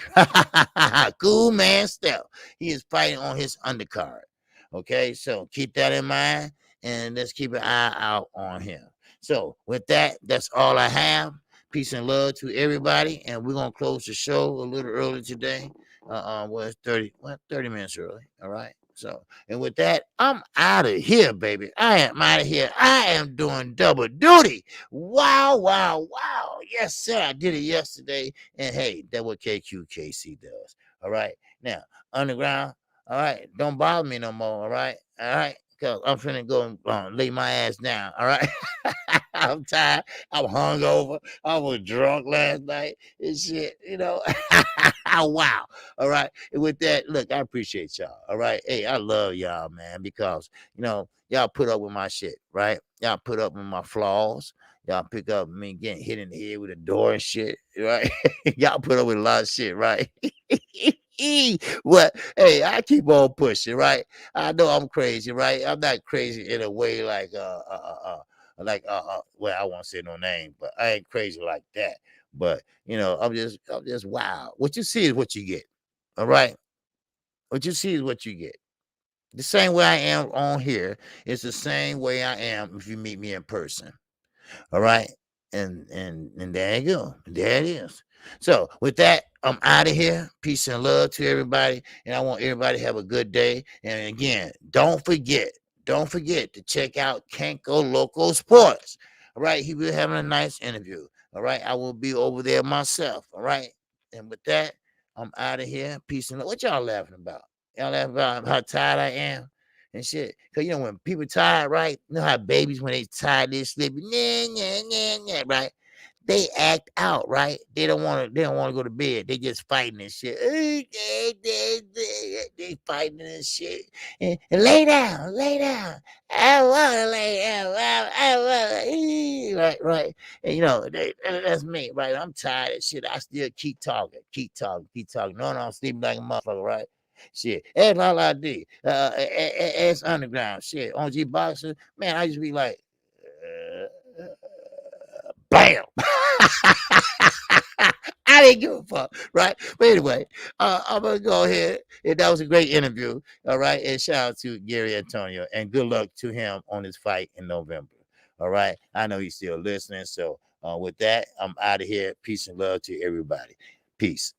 Cool man step. He is fighting on his undercard. Okay, so keep that in mind and let's keep an eye out on him. So with that, that's all I have. Peace and love to everybody. And we're gonna close the show a little early today. Was 30 minutes early. All right. So, and with that, I'm out of here, baby. I am out of here. I am doing double duty. Wow, wow, wow. Yes, sir. I did it yesterday. And hey, that's what KQKC does. All right. Now, underground. All right. Don't bother me no more. All right. All right. Because I'm finna go lay my ass down. All right. I'm tired. I'm hungover. I was drunk last night and shit, Wow. All right. And with that, look, I appreciate y'all. All right. Hey, I love y'all, man, because, y'all put up with my shit, right? Y'all put up with my flaws. Y'all pick up me getting hit in the head with a door and shit, right? Y'all put up with a lot of shit, right? What? Hey, I keep on pushing, right? I know I'm crazy, right? I'm not crazy in a way well, I won't say no name, but I ain't crazy like that. But I'm just wow. What you see is what you get. All right. What you see is what you get. The same way I am on here is the same way I am if you meet me in person. All right. And there you go. There it is. So with that, I'm out of here. Peace and love to everybody. And I want everybody to have a good day. And again, don't forget to check out Kenko Loco Sports. All right. He will be having a nice interview. All right. I will be over there myself. All right. And with that, I'm out of here. Peace and love. What y'all laughing about? Y'all laughing about how tired I am? And shit. Because, when people tired, right? You know how babies, when they tired, they sleeping, right? They act out, right? They don't want to go to bed. They just fighting and shit. They fighting and shit. And lay down. I want to lay down. Right. And that's me, right? I'm tired of shit. I still keep talking. No, I'm sleeping like a motherfucker, right? Shit, that's all I did. It's underground. Shit, on G Boxer, man, I used to be like, bam. I didn't give a fuck, right? But anyway, I'm gonna go ahead. And that was a great interview. All right, and shout out to Gary Antonio, and good luck to him on his fight in November. All right, I know he's still listening. So with that, I'm out of here. Peace and love to everybody. Peace.